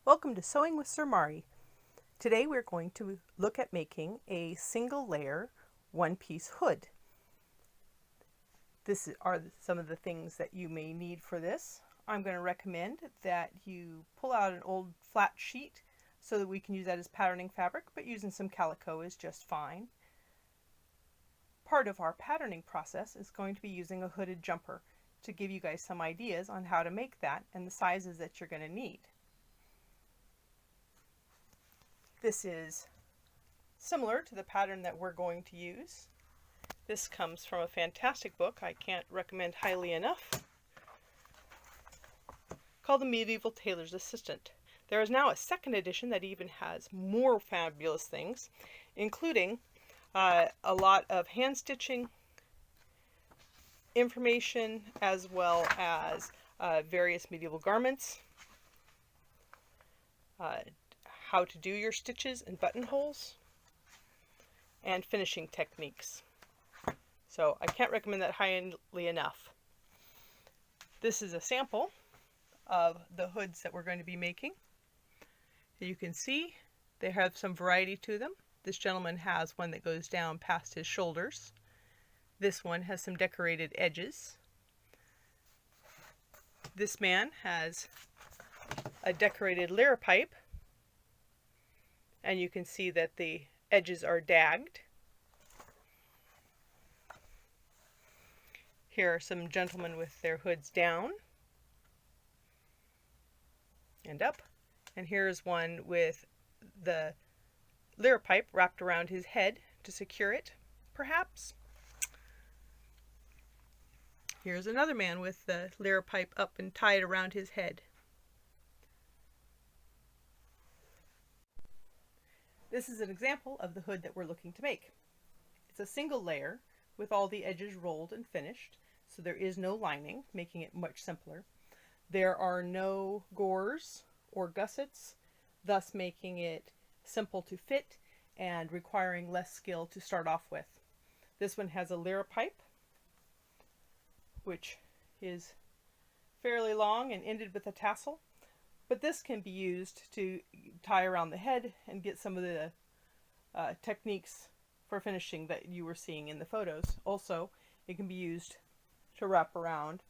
Welcome to Sewing with Sir Mari. Today we're going to look at making a single layer one-piece hood. This are some of the things that you may need for this. I'm going to recommend that you pull out an old flat sheet so that we can use that as patterning fabric, but using some calico is just fine. Part of our patterning process is going to be using a hooded jumper to give you guys some ideas on how to make that and the sizes that you're going to need. This is similar to the pattern that we're going to use. This comes from a fantastic book I can't recommend highly enough, called The Medieval Tailor's Assistant. There is now a second edition that even has more fabulous things, including a lot of hand stitching information, as well as various medieval garments, how to do your stitches and buttonholes, and finishing techniques. So I can't recommend that highly enough. This is a sample of the hoods that we're going to be making. You can see they have some variety to them. This gentleman has one that goes down past his shoulders. This one has some decorated edges. This man has a decorated liripipe, and you can see that the edges are dagged. Here are some gentlemen with their hoods down and up. And here's one with the liripipe wrapped around his head to secure it, perhaps. Here's another man with the liripipe up and tied around his head. This is an example of the hood that we're looking to make. It's a single layer with all the edges rolled and finished, so there is no lining, making it much simpler. There are no gores or gussets, thus making it simple to fit and requiring less skill to start off with. This one has a liripipe, which is fairly long and ended with a tassel. But this can be used to tie around the head and get some of the techniques for finishing that you were seeing in the photos. Also, it can be used to wrap around,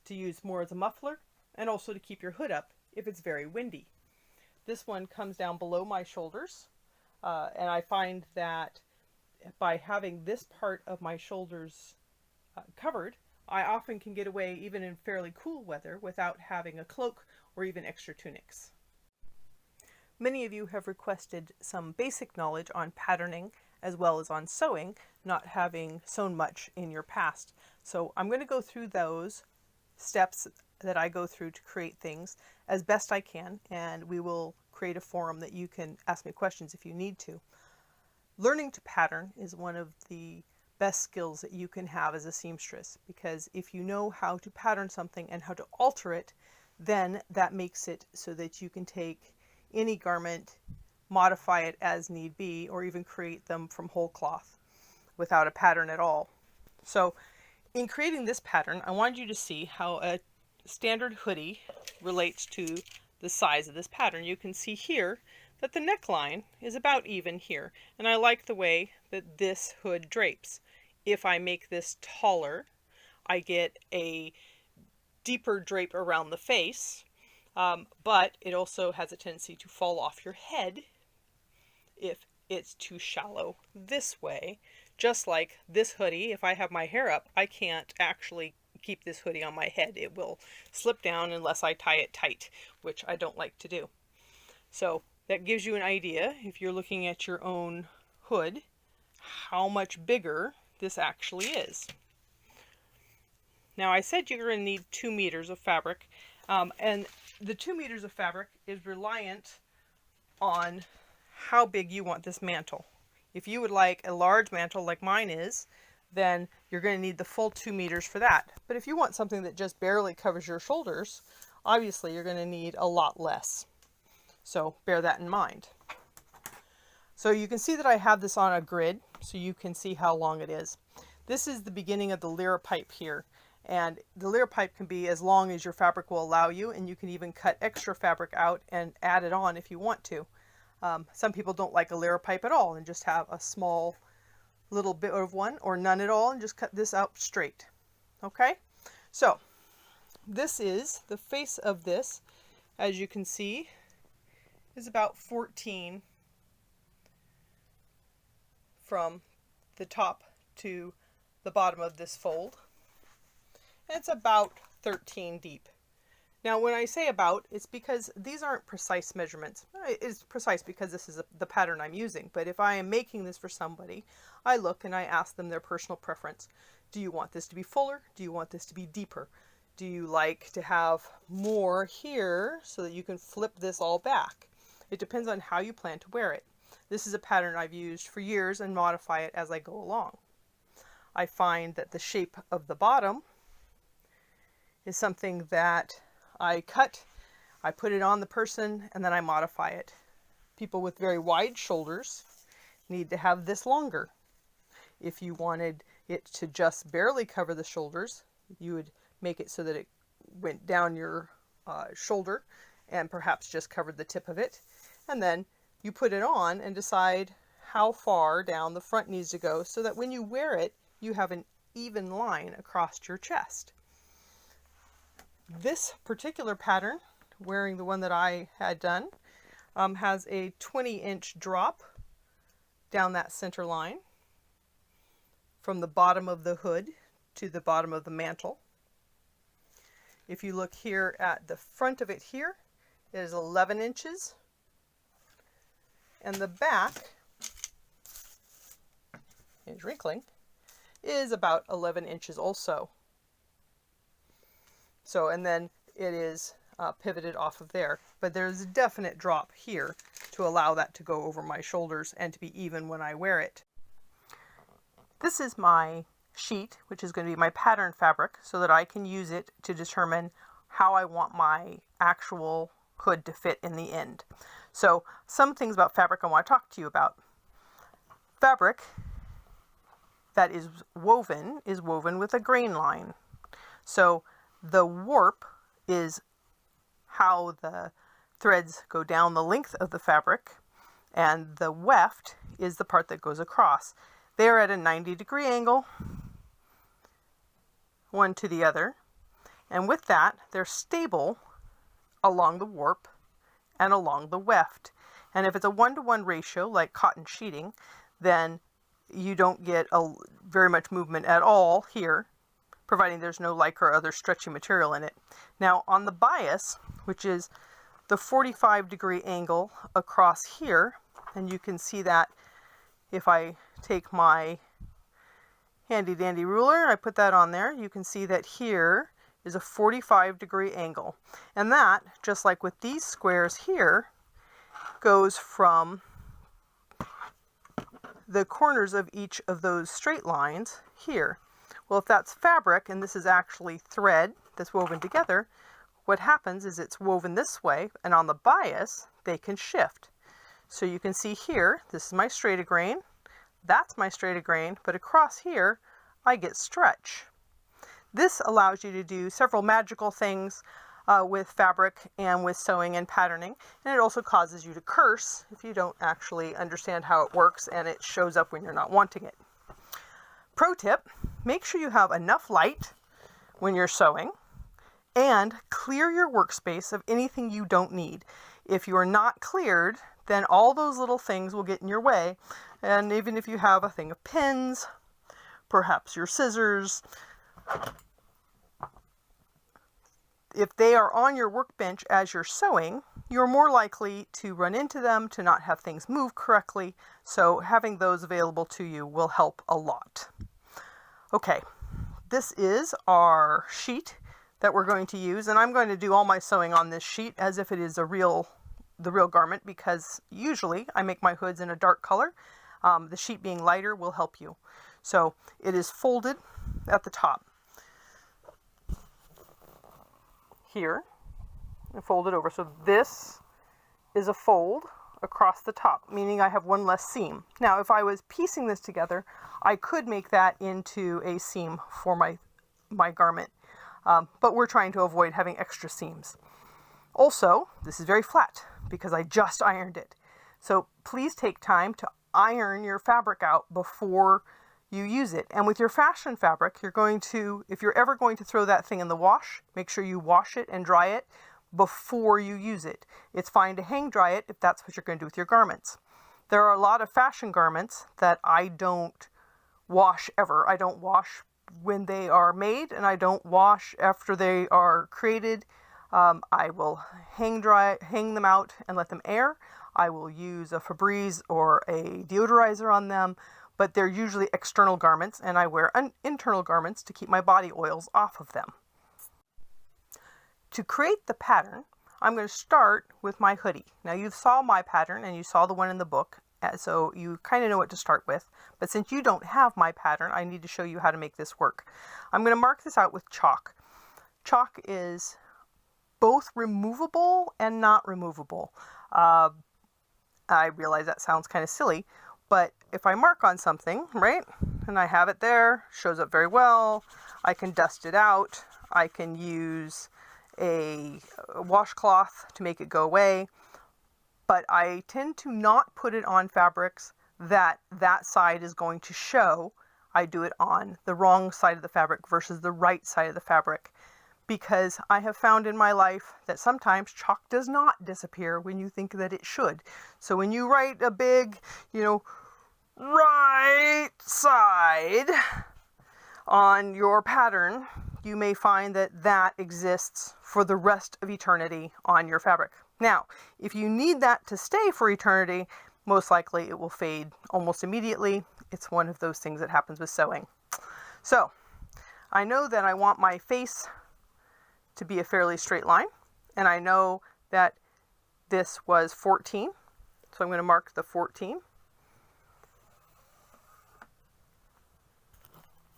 to use more as a muffler, and also to keep your hood up if it's very windy. This one comes down below my shoulders, and I find that by having this part of my shoulders covered, I often can get away even in fairly cool weather without having a cloak or even extra tunics. Many of you have requested some basic knowledge on patterning as well as on sewing, not having sewn much in your past. So I'm going to go through those steps that I go through to create things as best I can, and we will create a forum that you can ask me questions if you need to. Learning to pattern is one of the best skills that you can have as a seamstress, because if you know how to pattern something and how to alter it, then that makes it so that you can take any garment, modify it as need be, or even create them from whole cloth without a pattern at all. So in creating this pattern, I wanted you to see how a standard hoodie relates to the size of this pattern. You can see here that the neckline is about even here, and I like the way that this hood drapes. If I make this taller, I get a deeper drape around the face, but it also has a tendency to fall off your head if it's too shallow this way. Just like this hoodie, if I have my hair up, I can't actually keep this hoodie on my head. It will slip down unless I tie it tight, which I don't like to do. So that gives you an idea, if you're looking at your own hood, how much bigger this actually is. Now I said you're going to need 2 meters of fabric, and the 2 meters of fabric is reliant on how big you want this mantle. If you would like a large mantle like mine is, then you're going to need the full 2 meters for that. But if you want something that just barely covers your shoulders, obviously you're going to need a lot less. So bear that in mind. So you can see that I have this on a grid, so you can see how long it is. This is the beginning of the liripipe here. And the liripipe can be as long as your fabric will allow you, and you can even cut extra fabric out and add it on if you want to. Some people don't like a liripipe at all and just have a small little bit of one, or none at all, and just cut this out straight. Okay, so this is the face of this, as you can see, is about 14 from the top to the bottom of this fold. And it's about 13 deep. Now when I say about, it's because these aren't precise measurements. It's precise because this is the pattern I'm using, but if I am making this for somebody, I look and I ask them their personal preference. Do you want this to be fuller? Do you want this to be deeper? Do you like to have more here so that you can flip this all back? It depends on how you plan to wear it. This is a pattern I've used for years and modify it as I go along. I find that the shape of the bottom is something that I cut, I put it on the person, and then I modify it. People with very wide shoulders need to have this longer. If you wanted it to just barely cover the shoulders, you would make it so that it went down your shoulder and perhaps just covered the tip of it. And then you put it on and decide how far down the front needs to go so that when you wear it, you have an even line across your chest. This particular pattern, wearing the one that I had done, has a 20-inch drop down that center line from the bottom of the hood to the bottom of the mantle. If you look here at the front of it here, it is 11 inches. And the back is wrinkling, is about 11 inches also. So, and then it is pivoted off of there, but there's a definite drop here to allow that to go over my shoulders and to be even when I wear it. This is my sheet, which is going to be my pattern fabric, so that I can use it to determine how I want my actual hood to fit in the end. So some things about fabric I want to talk to you about. Fabric that is woven with a grain line. So the warp is how the threads go down the length of the fabric, and the weft is the part that goes across. They're at a 90-degree angle, one to the other, and with that, they're stable along the warp and along the weft. And if it's a 1-to-1 ratio, like cotton sheeting, then you don't get very much movement at all here, providing there's no lycra or other stretchy material in it. Now on the bias, which is the 45-degree angle across here, and you can see that if I take my handy dandy ruler, I put that on there, you can see that here is a 45-degree angle. And that, just like with these squares here, goes from the corners of each of those straight lines here. Well, if that's fabric and this is actually thread that's woven together, what happens is it's woven this way, and on the bias, they can shift. So you can see here, this is my straight grain, that's my straight grain, but across here, I get stretch. This allows you to do several magical things with fabric and with sewing and patterning, and it also causes you to curse if you don't actually understand how it works and it shows up when you're not wanting it. Pro tip, make sure you have enough light when you're sewing and clear your workspace of anything you don't need. If you are not cleared, then all those little things will get in your way, and even if you have a thing of pins, perhaps your scissors, if they are on your workbench as you're sewing, you're more likely to run into them, to not have things move correctly, so having those available to you will help a lot. Okay, this is our sheet that we're going to use, and I'm going to do all my sewing on this sheet as if it is the real garment, because usually I make my hoods in a dark color. The sheet being lighter will help you. So it is folded at the top here and fold it over. So this is a fold across the top, meaning I have one less seam. Now, if I was piecing this together, I could make that into a seam for my my garment. But we're trying to avoid having extra seams. Also, this is very flat because I just ironed it. So please take time to iron your fabric out before you use it. And with your fashion fabric, if you're ever going to throw that thing in the wash, make sure you wash it and dry it before you use it. It's fine to hang dry it if that's what you're going to do with your garments. There are a lot of fashion garments that I don't wash ever. I don't wash when they are made, and I don't wash after they are created. I will hang them out and let them air. I will use a Febreze or a deodorizer on them, but they're usually external garments, and I wear internal garments to keep my body oils off of them. To create the pattern, I'm going to start with my hoodie. Now you saw my pattern and you saw the one in the book, so you kind of know what to start with. But since you don't have my pattern, I need to show you how to make this work. I'm going to mark this out with chalk. Chalk is both removable and not removable. I realize that sounds kind of silly, but if I mark on something, right, and I have it there, shows up very well, I can dust it out, I can use a washcloth to make it go away, but I tend to not put it on fabrics that side is going to show. I do it on the wrong side of the fabric versus the right side of the fabric, because I have found in my life that sometimes chalk does not disappear when you think that it should. So when you write a big, right side on your pattern, you may find that exists for the rest of eternity on your fabric. Now, if you need that to stay for eternity, most likely it will fade almost immediately. It's one of those things that happens with sewing. So, I know that I want my face to be a fairly straight line, and I know that this was 14, so I'm going to mark the 14.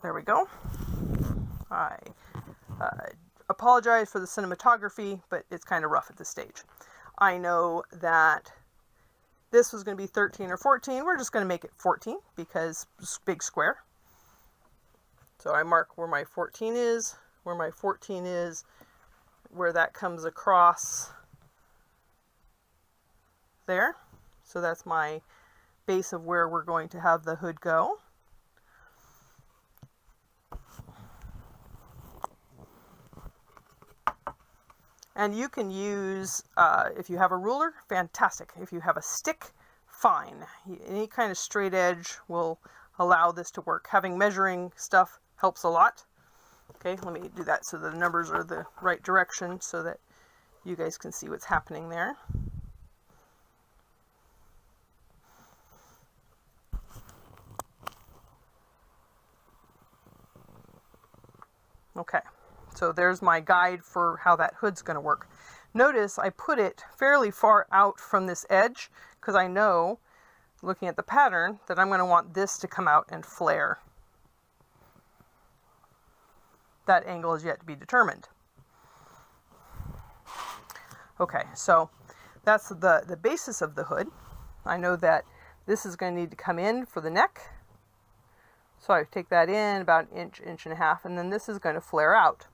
There we go. I apologize for the cinematography, but it's kind of rough at this stage. I know that this was going to be 13 or 14. We're just going to make it 14 because it's big square. So I mark where my 14 is, where that comes across there. So that's my base of where we're going to have the hood go. And you can use, if you have a ruler, fantastic. If you have a stick, fine. Any kind of straight edge will allow this to work. Having measuring stuff helps a lot. Okay, let me do that so the numbers are the right direction so that you guys can see what's happening there. Okay, so there's my guide for how that hood's going to work. Notice I put it fairly far out from this edge because I know, looking at the pattern, that I'm going to want this to come out and flare. That angle is yet to be determined. Okay, so that's the basis of the hood. I know that this is going to need to come in for the neck. So I take that in about an inch, inch and a half, and then this is going to flare out.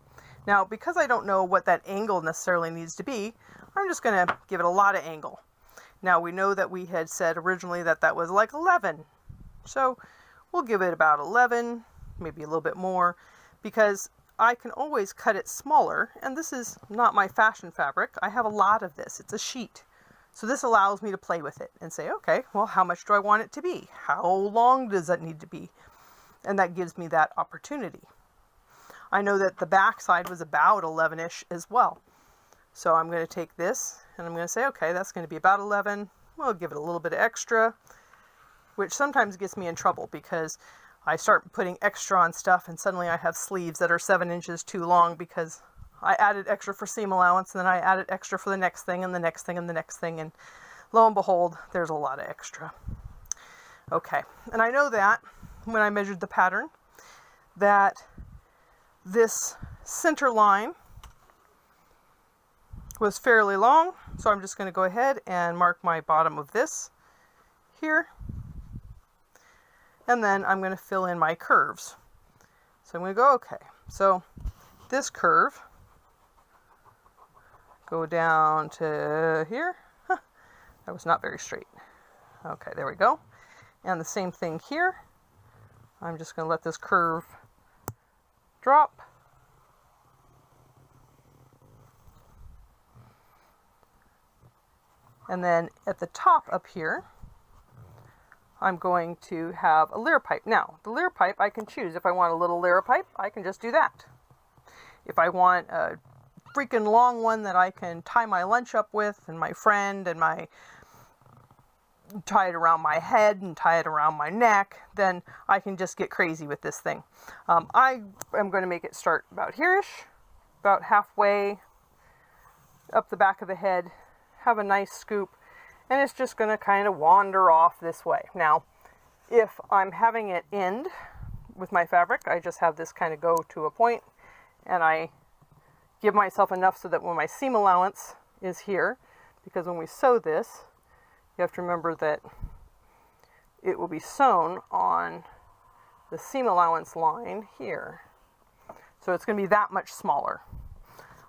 Now, because I don't know what that angle necessarily needs to be, I'm just going to give it a lot of angle. Now, we know that we had said originally that that was like 11. So we'll give it about 11, maybe a little bit more, because I can always cut it smaller, and this is not my fashion fabric. I have a lot of this. It's a sheet. So this allows me to play with it and say, okay, well, how much do I want it to be? How long does that need to be? And that gives me that opportunity. I know that the back side was about 11-ish as well. So I'm going to take this and I'm going to say, okay, that's going to be about 11. We'll give it a little bit of extra, which sometimes gets me in trouble because I start putting extra on stuff and suddenly I have sleeves that are 7 inches too long because I added extra for seam allowance and then I added extra for the next thing and the next thing and the next thing. And lo and behold, there's a lot of extra. Okay, and I know that when I measured the pattern, that this center line was fairly long, so I'm just going to go ahead and mark my bottom of this here, and then I'm going to fill in my curves. So I'm going to go, okay, so this curve, go down to here. Huh, that was not very straight. Okay, there we go. And the same thing here. I'm just going to let this curve drop. And then at the top up here, I'm going to have a liripipe. Now, the liripipe I can choose. If I want a little liripipe, I can just do that. If I want a freaking long one that I can tie my lunch up with and my friend and tie it around my head and tie it around my neck, then I can just get crazy with this thing. I am going to make it start about here-ish, about halfway up the back of the head, have a nice scoop, and it's just going to kind of wander off this way. Now, if I'm having it end with my fabric, I just have this kind of go to a point, and I give myself enough so that when my seam allowance is here, because when we sew this, you have to remember that it will be sewn on the seam allowance line here. So it's going to be that much smaller.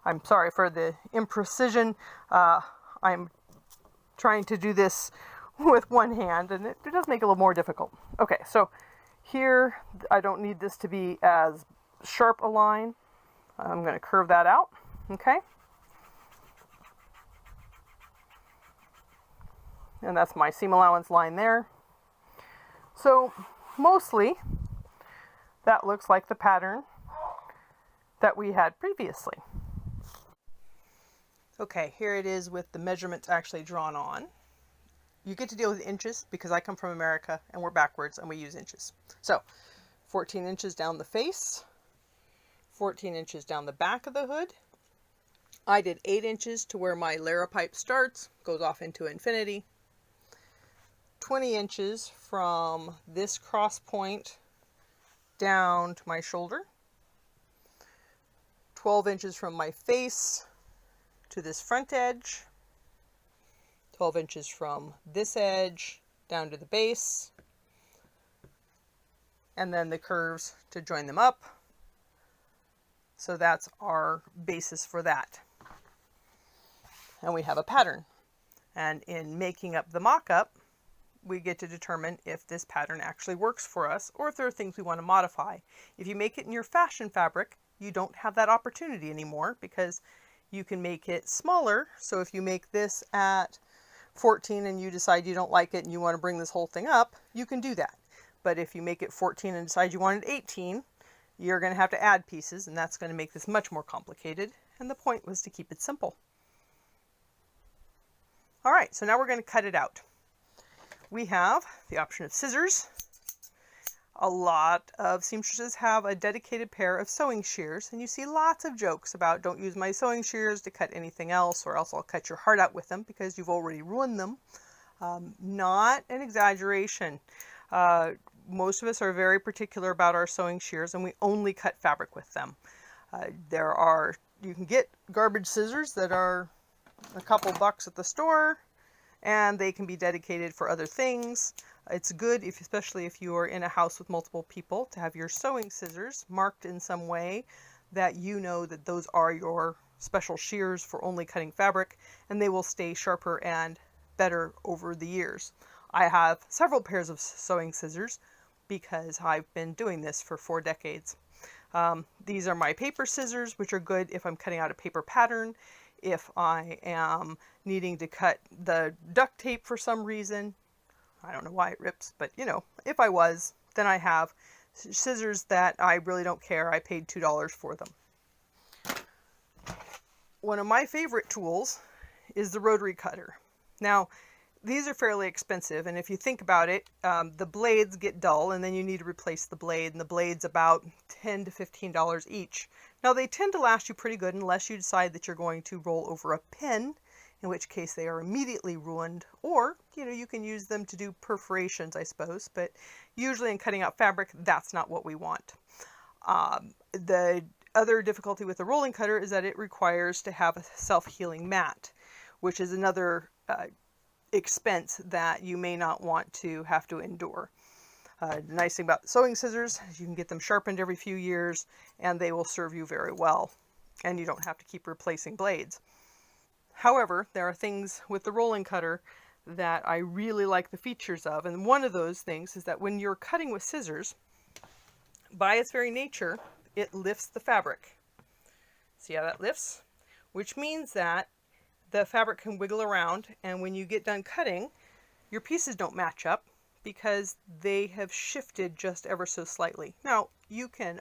I'm sorry for the imprecision. I'm trying to do this with one hand, and it does make it a little more difficult. Okay, so here I don't need this to be as sharp a line. I'm going to curve that out, okay? And that's my seam allowance line there. So mostly that looks like the pattern that we had previously. Okay, here it is with the measurements actually drawn on. You get to deal with inches because I come from America and we're backwards and we use inches. So 14 inches down the face, 14 inches down the back of the hood. I did 8 inches to where my liripipe starts, goes off into infinity. 20 inches from this cross point down to my shoulder. 12 inches from my face to this front edge. 12 inches from this edge down to the base. And then the curves to join them up. So that's our basis for that. And we have a pattern. And in making up the mock-up, we get to determine if this pattern actually works for us or if there are things we want to modify. If you make it in your fashion fabric, you don't have that opportunity anymore because you can make it smaller. So if you make this at 14 and you decide you don't like it and you want to bring this whole thing up, you can do that. But if you make it 14 and decide you want it 18, you're going to have to add pieces, and that's going to make this much more complicated. And the point was to keep it simple. All right, so now we're going to cut it out. We have the option of scissors. A lot of seamstresses have a dedicated pair of sewing shears, and you see lots of jokes about don't use my sewing shears to cut anything else, or else I'll cut your heart out with them because you've already ruined them. Not an exaggeration. Most of us are very particular about our sewing shears, and we only cut fabric with them. You can get garbage scissors that are a couple bucks at the store, and they can be dedicated for other things. It's good, especially if you are in a house with multiple people, to have your sewing scissors marked in some way that you know that those are your special shears for only cutting fabric, and they will stay sharper and better over the years. I have several pairs of sewing scissors because I've been doing this for 4 decades. These are my paper scissors, which are good if I'm cutting out a paper pattern, if I am needing to cut the duct tape for some reason. I don't know why it rips, but if I was, then I have scissors that I really don't care. I paid $2 for them. One of my favorite tools is the rotary cutter. Now, these are fairly expensive, and if you think about it, the blades get dull, and then you need to replace the blade, and the blade's about $10 to $15 each. Now, they tend to last you pretty good unless you decide that you're going to roll over a pin, in which case they are immediately ruined, or, you can use them to do perforations, I suppose, but usually in cutting out fabric, that's not what we want. The other difficulty with the rolling cutter is that it requires to have a self-healing mat, which is another expense that you may not want to have to endure. The nice thing about sewing scissors is you can get them sharpened every few years and they will serve you very well. And you don't have to keep replacing blades. However, there are things with the rolling cutter that I really like the features of. And one of those things is that when you're cutting with scissors, by its very nature, it lifts the fabric. See how that lifts? Which means that the fabric can wiggle around, and when you get done cutting, your pieces don't match up because they have shifted just ever so slightly. Now, you can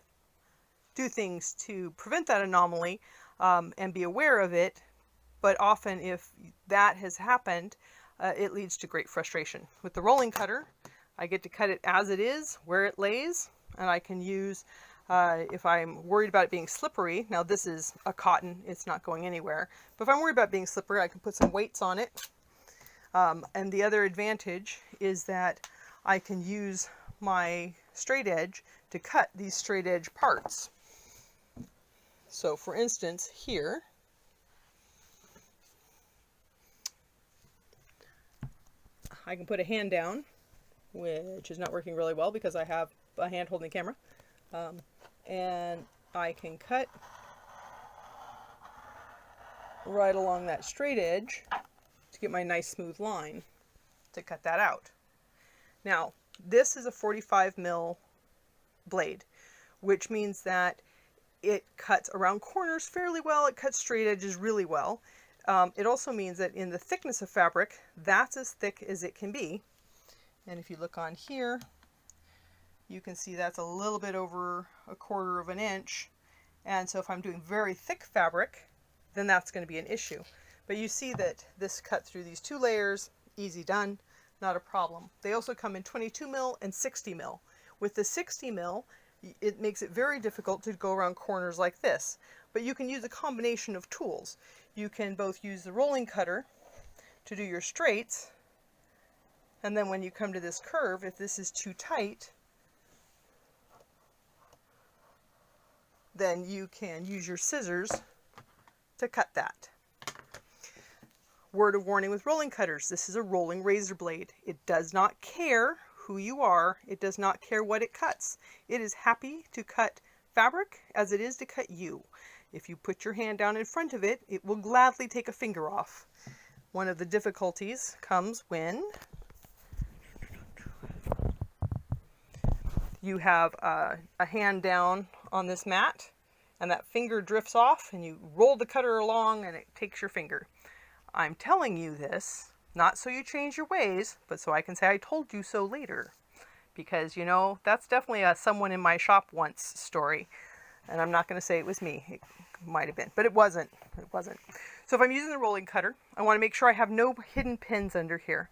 do things to prevent that anomaly and be aware of it, but often if that has happened, it leads to great frustration. With the rolling cutter, I get to cut it as it is, where it lays, and I can use, if I'm worried about it being slippery, now this is a cotton, it's not going anywhere, but if I'm worried about it being slippery, I can put some weights on it. And the other advantage is that I can use my straight edge to cut these straight edge parts. So for instance, here, I can put a hand down, which is not working really well because I have a hand holding the camera, and I can cut right along that straight edge to get my nice smooth line to cut that out. Now, this is a 45 mil blade, which means that it cuts around corners fairly well. It cuts straight edges really well. It also means that in the thickness of fabric, that's as thick as it can be. And if you look on here, you can see that's a little bit over 1/4 of an inch. And so if I'm doing very thick fabric, then that's going to be an issue. But you see that this cut through these 2 layers, easy done, not a problem. They also come in 22 mil and 60 mil. With the 60 mil, it makes it very difficult to go around corners like this. But you can use a combination of tools. You can both use the rolling cutter to do your straights, and then when you come to this curve, if this is too tight, then you can use your scissors to cut that. Word of warning with rolling cutters, this is a rolling razor blade. It does not care who you are. It does not care what it cuts. It is happy to cut fabric as it is to cut you. If you put your hand down in front of it, it will gladly take a finger off. One of the difficulties comes when you have a hand down on this mat and that finger drifts off and you roll the cutter along and it takes your finger. I'm telling you this, not so you change your ways, but so I can say I told you so later. Because, you know, that's definitely a someone in my shop once story. And I'm not going to say it was me. It might have been, but it wasn't. It wasn't. So if I'm using the rolling cutter, I want to make sure I have no hidden pins under here.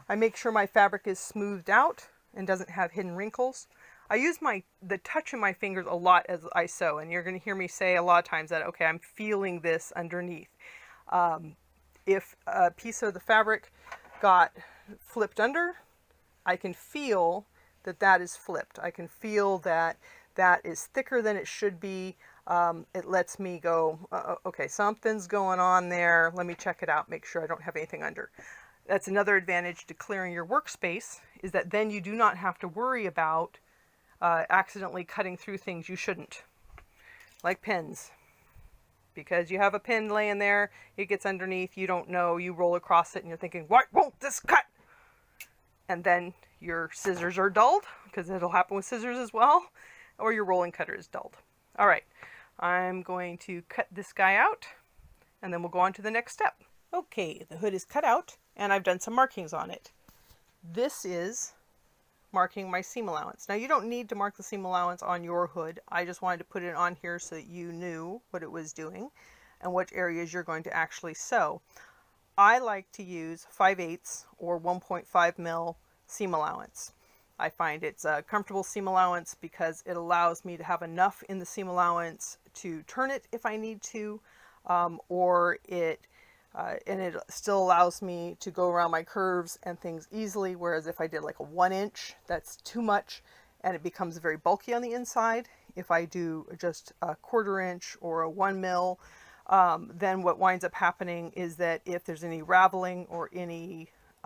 I make sure my fabric is smoothed out and doesn't have hidden wrinkles. I use the touch of my fingers a lot as I sew, and you're going to hear me say a lot of times that, okay, I'm feeling this underneath. If a piece of the fabric got flipped under, I can feel that that is flipped. I can feel that that is thicker than it should be. It lets me go, okay, something's going on there. Let me check it out, make sure I don't have anything under. That's another advantage to clearing your workspace, is that then you do not have to worry about accidentally cutting through things you shouldn't, like pins. Because you have a pin laying there, it gets underneath, you don't know, you roll across it and you're thinking, why won't this cut? And then your scissors are dulled, because it'll happen with scissors as well, or your rolling cutter is dulled. All right, I'm going to cut this guy out, and then we'll go on to the next step. Okay, the hood is cut out, and I've done some markings on it. This is marking my seam allowance. Now, you don't need to mark the seam allowance on your hood. I just wanted to put it on here so that you knew what it was doing and what areas you're going to actually sew. I like to use 5/8 or 1.5 mil seam allowance. I find it's a comfortable seam allowance because it allows me to have enough in the seam allowance to turn it if I need to, and it still allows me to go around my curves and things easily, whereas if I did like a 1 inch, that's too much and it becomes very bulky on the inside. If I do just a 1/4 inch or a 1 mil, then what winds up happening is that if there's any raveling or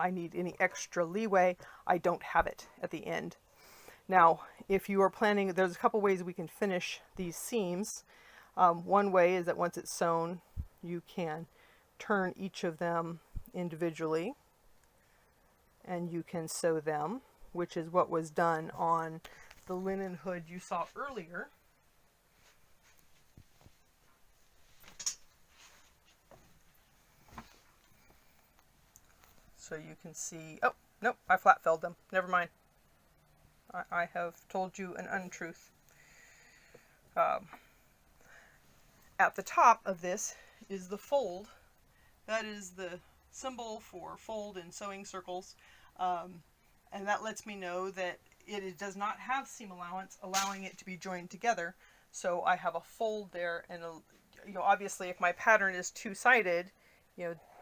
I need any extra leeway, I don't have it at the end. Now, if you are planning, there's a couple ways we can finish these seams. One way is that once it's sewn, you can turn each of them individually and you can sew them, which is what was done on the linen hood you saw earlier. So you can see, oh, nope, I flat felled them. Never mind. I have told you an untruth. At the top of this is the fold. That is the symbol for fold in sewing circles. And that lets me know that it does not have seam allowance, allowing it to be joined together. So I have a fold there, and obviously if my pattern is two-sided,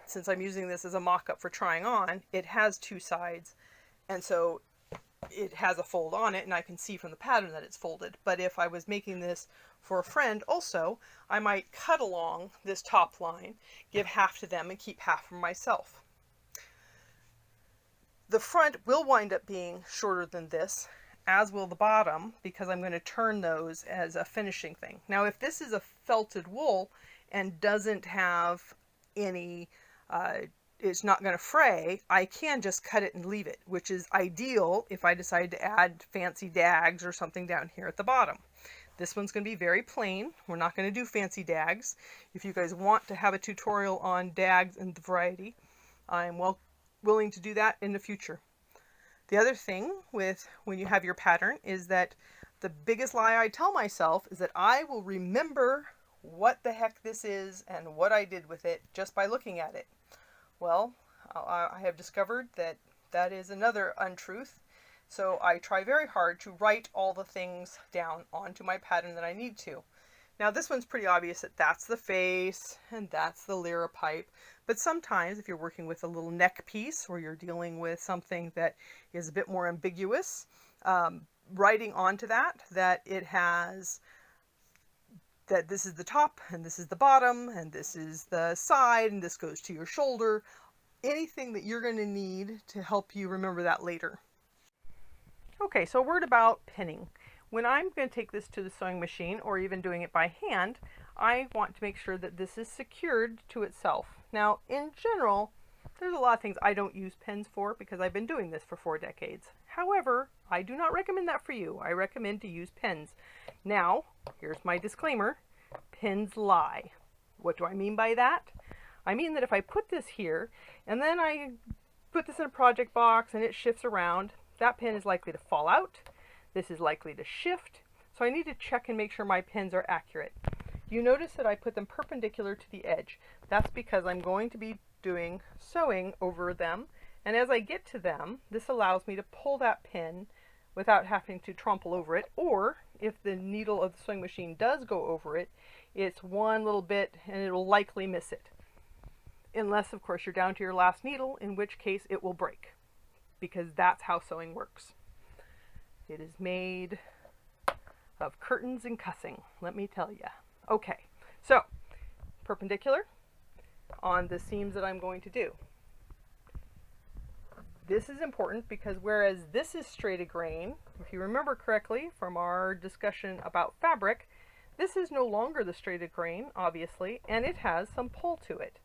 since I'm using this as a mock-up for trying on, it has two sides, and so it has a fold on it, and I can see from the pattern that it's folded. But if I was making this for a friend also, I might cut along this top line, give half to them, and keep half for myself. The front will wind up being shorter than this, as will the bottom, because I'm going to turn those as a finishing thing. Now, if this is a felted wool and doesn't have any, it's not going to fray, I can just cut it and leave it, which is ideal if I decide to add fancy dags or something down here at the bottom. This one's going to be very plain. We're not going to do fancy dags. If you guys want to have a tutorial on dags and the variety, I'm willing to do that in the future. The other thing with when you have your pattern is that the biggest lie I tell myself is that I will remember what the heck this is and what I did with it just by looking at it. Well, I have discovered that that is another untruth. So I try very hard to write all the things down onto my pattern that I need to. Now this one's pretty obvious that that's the face and that's the liripipe. But sometimes if you're working with a little neck piece or you're dealing with something that is a bit more ambiguous, writing onto that it has, that this is the top and this is the bottom and this is the side and this goes to your shoulder. Anything that you're going to need to help you remember that later. Okay, so a word about pinning. When I'm going to take this to the sewing machine or even doing it by hand, I want to make sure that this is secured to itself. Now, in general, there's a lot of things I don't use pins for because I've been doing this for 4 decades. However, I do not recommend that for you. I recommend to use pins. Now, here's my disclaimer. Pins lie. What do I mean by that? I mean that if I put this here and then I put this in a project box and it shifts around, that pin is likely to fall out. This is likely to shift. So I need to check and make sure my pins are accurate. You notice that I put them perpendicular to the edge. That's because I'm going to be doing sewing over them. And as I get to them, this allows me to pull that pin without having to trample over it. Or if the needle of the sewing machine does go over it, it's one little bit and it'll likely miss it. Unless, of course, you're down to your last needle, in which case it will break. Because that's how sewing works. It is made of curtains and cussing, let me tell you. Okay, so perpendicular on the seams that I'm going to do. This is important because whereas this is straight a grain, if you remember correctly from our discussion about fabric, this is no longer the straight a grain, obviously, and it has some pull to it.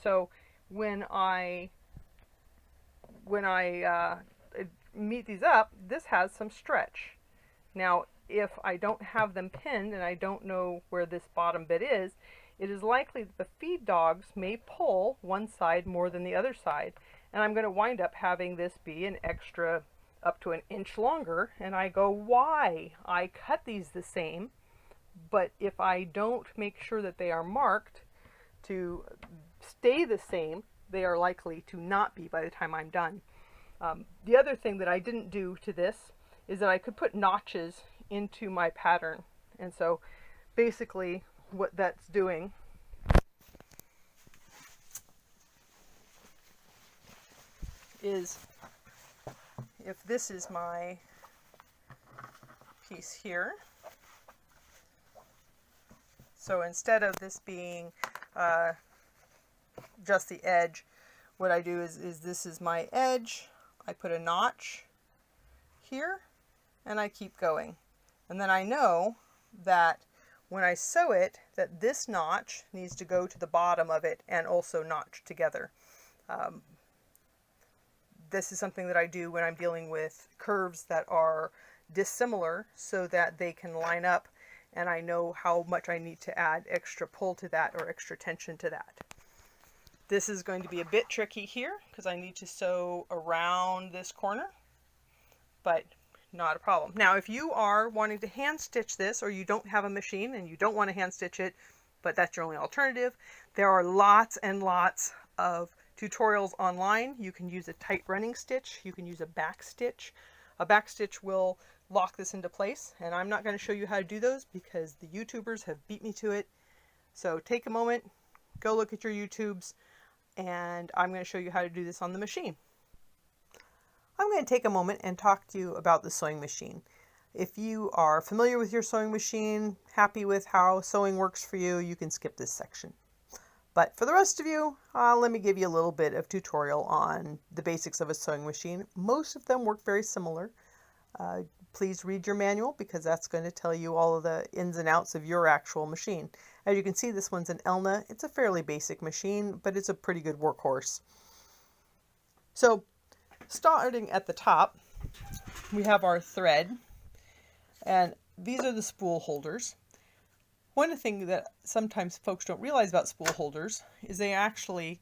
So when I meet these up, this has some stretch. Now, if I don't have them pinned and I don't know where this bottom bit is, it is likely that the feed dogs may pull one side more than the other side. And I'm going to wind up having this be an extra up to an inch longer. And I go, why? I cut these the same, but if I don't make sure that they are marked to stay the same, they are likely to not be by the time I'm done. The other thing that I didn't do to this is that I could put notches into my pattern. And so basically what that's doing is, if this is my piece here, so instead of this being just the edge, what I do is this is my edge. I put a notch here, and I keep going. And then I know that when I sew it, that this notch needs to go to the bottom of it and also notch together. This is something that I do when I'm dealing with curves that are dissimilar so that they can line up, and I know how much I need to add extra pull to that or extra tension to that. This is going to be a bit tricky here because I need to sew around this corner, but not a problem. Now, if you are wanting to hand stitch this, or you don't have a machine and you don't want to hand stitch it, but that's your only alternative, there are lots and lots of tutorials online. You can use a tight running stitch. You can use a back stitch. A back stitch will lock this into place, and I'm not going to show you how to do those because the YouTubers have beat me to it. So take a moment, go look at your YouTubes, and I'm going to show you how to do this on the machine. I'm going to take a moment and talk to you about the sewing machine. If you are familiar with your sewing machine, happy with how sewing works for you, you can skip this section. But for the rest of you, let me give you a little bit of tutorial on the basics of a sewing machine. Most of them work very similar. Please read your manual because that's going to tell you all of the ins and outs of your actual machine. As you can see, this one's an Elna. It's a fairly basic machine, but it's a pretty good workhorse. So, starting at the top, we have our thread, and these are the spool holders. One thing that sometimes folks don't realize about spool holders is they actually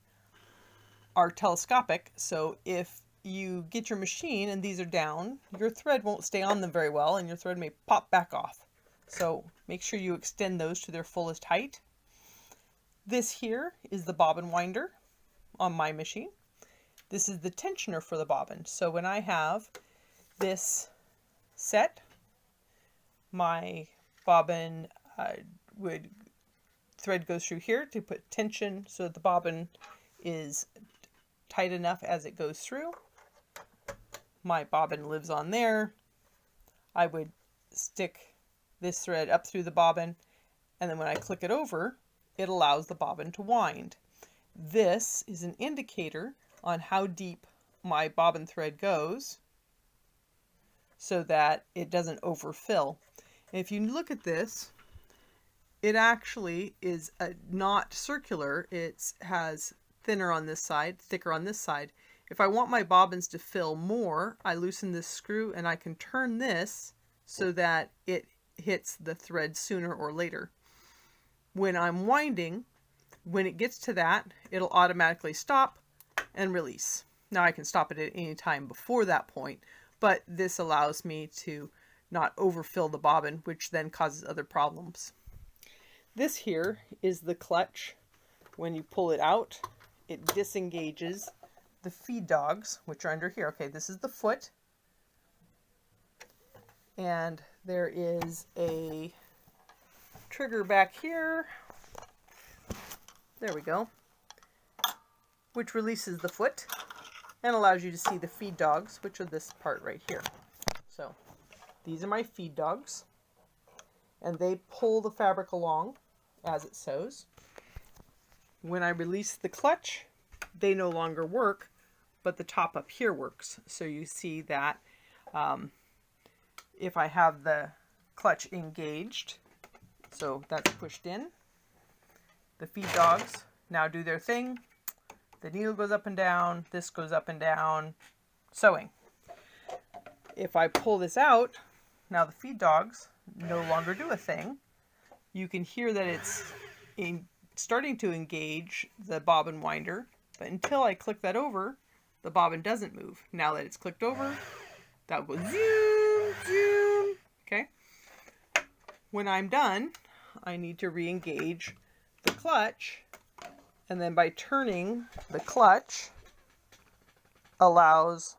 are telescopic, so if you get your machine and these are down, your thread won't stay on them very well and your thread may pop back off. So make sure you extend those to their fullest height. This here is the bobbin winder on my machine. This is the tensioner for the bobbin. So when I have this set, my bobbin thread goes through here to put tension so that the bobbin is tight enough as it goes through. My bobbin lives on there. I would stick this thread up through the bobbin, and then when I click it over, it allows the bobbin to wind. This is an indicator on how deep my bobbin thread goes so that it doesn't overfill. And if you look at this, it actually is not circular. It has thinner on this side, thicker on this side. If I want my bobbins to fill more, I loosen this screw and I can turn this so that it hits the thread sooner or later. When I'm winding, when it gets to that, it'll automatically stop and release. Now I can stop it at any time before that point, but this allows me to not overfill the bobbin, which then causes other problems. This here is the clutch. When you pull it out, it disengages the feed dogs, which are under here. Okay, this is the foot. And there is a trigger back here. There we go. Which releases the foot and allows you to see the feed dogs, which are this part right here. So these are my feed dogs, and they pull the fabric along as it sews. When I release the clutch, they no longer work, but the top up here works. So you see that if I have the clutch engaged, so that's pushed in, the feed dogs now do their thing. The needle goes up and down, this goes up and down, sewing. If I pull this out, now the feed dogs no longer do a thing. You can hear that it's starting to engage the bobbin winder, but until I click that over, the bobbin doesn't move. Now that it's clicked over, that will go zoom, zoom. Okay. When I'm done, I need to re-engage the clutch, and then by turning the clutch allows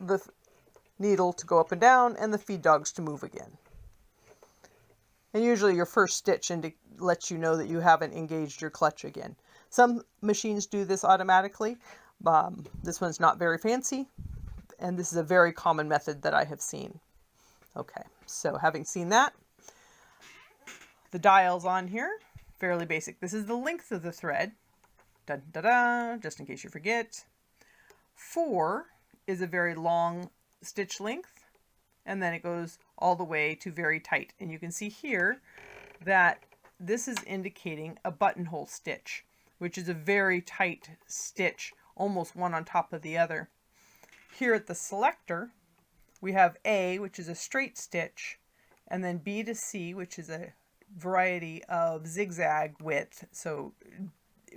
the needle to go up and down and the feed dogs to move again. And usually your first stitch lets you know that you haven't engaged your clutch again. Some machines do this automatically. This one's not very fancy, and this is a very common method that I have seen. Okay, so having seen that, the dials on here, fairly basic. This is the length of the thread, dun, da, da, just in case you forget. 4 is a very long stitch length. and then it goes all the way to very tight. And you can see here that this is indicating a buttonhole stitch, which is a very tight stitch, almost one on top of the other. Here at the selector, we have A, which is a straight stitch, and then B to C, which is a variety of zigzag width. So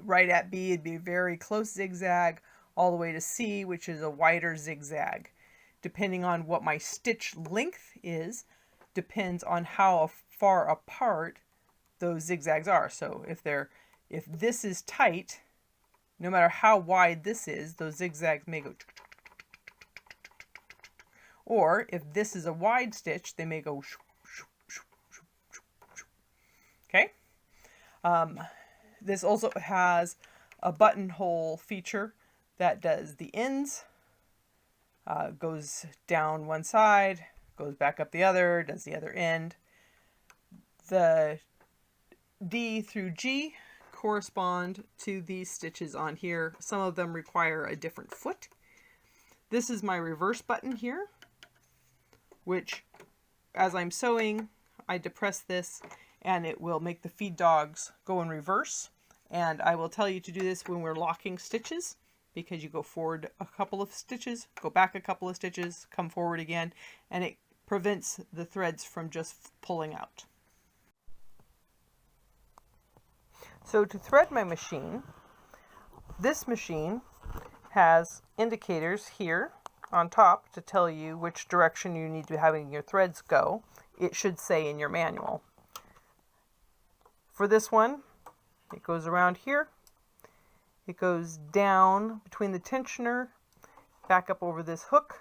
right at B, it'd be a very close zigzag, all the way to C, which is a wider zigzag. Depending on what my stitch length is, depends on how far apart those zigzags are. So if this is tight, no matter how wide this is, those zigzags may go. Or if this is a wide stitch, they may go. Okay. This also has a buttonhole feature that does the ends. Goes down one side, goes back up the other, does the other end. The D through G correspond to these stitches on here. Some of them require a different foot. This is my reverse button here, which as I'm sewing, I depress this and it will make the feed dogs go in reverse. And I will tell you to do this when we're locking stitches, because you go forward a couple of stitches, go back a couple of stitches, come forward again, and it prevents the threads from just pulling out. So to thread my machine, this machine has indicators here on top to tell you which direction you need to be having your threads go. It should say in your manual. For this one, it goes around here. It goes down between the tensioner, back up over this hook,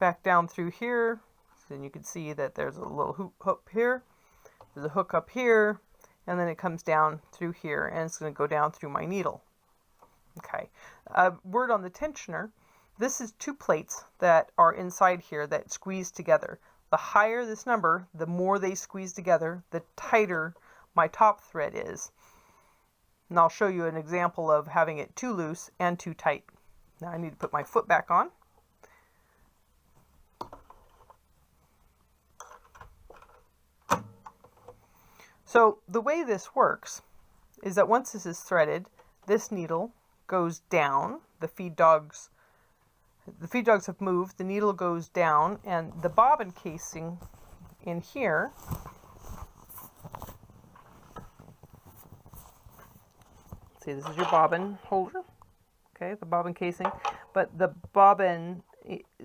back down through here. So then you can see that there's a little hook here, there's a hook up here, and then it comes down through here, and it's going to go down through my needle. Okay, a word on the tensioner. This is two plates that are inside here that squeeze together. The higher this number, the more they squeeze together, the tighter my top thread is. And I'll show you an example of having it too loose and too tight. Now I need to put my foot back on. So the way this works is that once this is threaded, this needle goes down. The feed dogs have moved, the needle goes down, and the bobbin casing in here see, this is your bobbin holder, okay, the bobbin casing, but the bobbin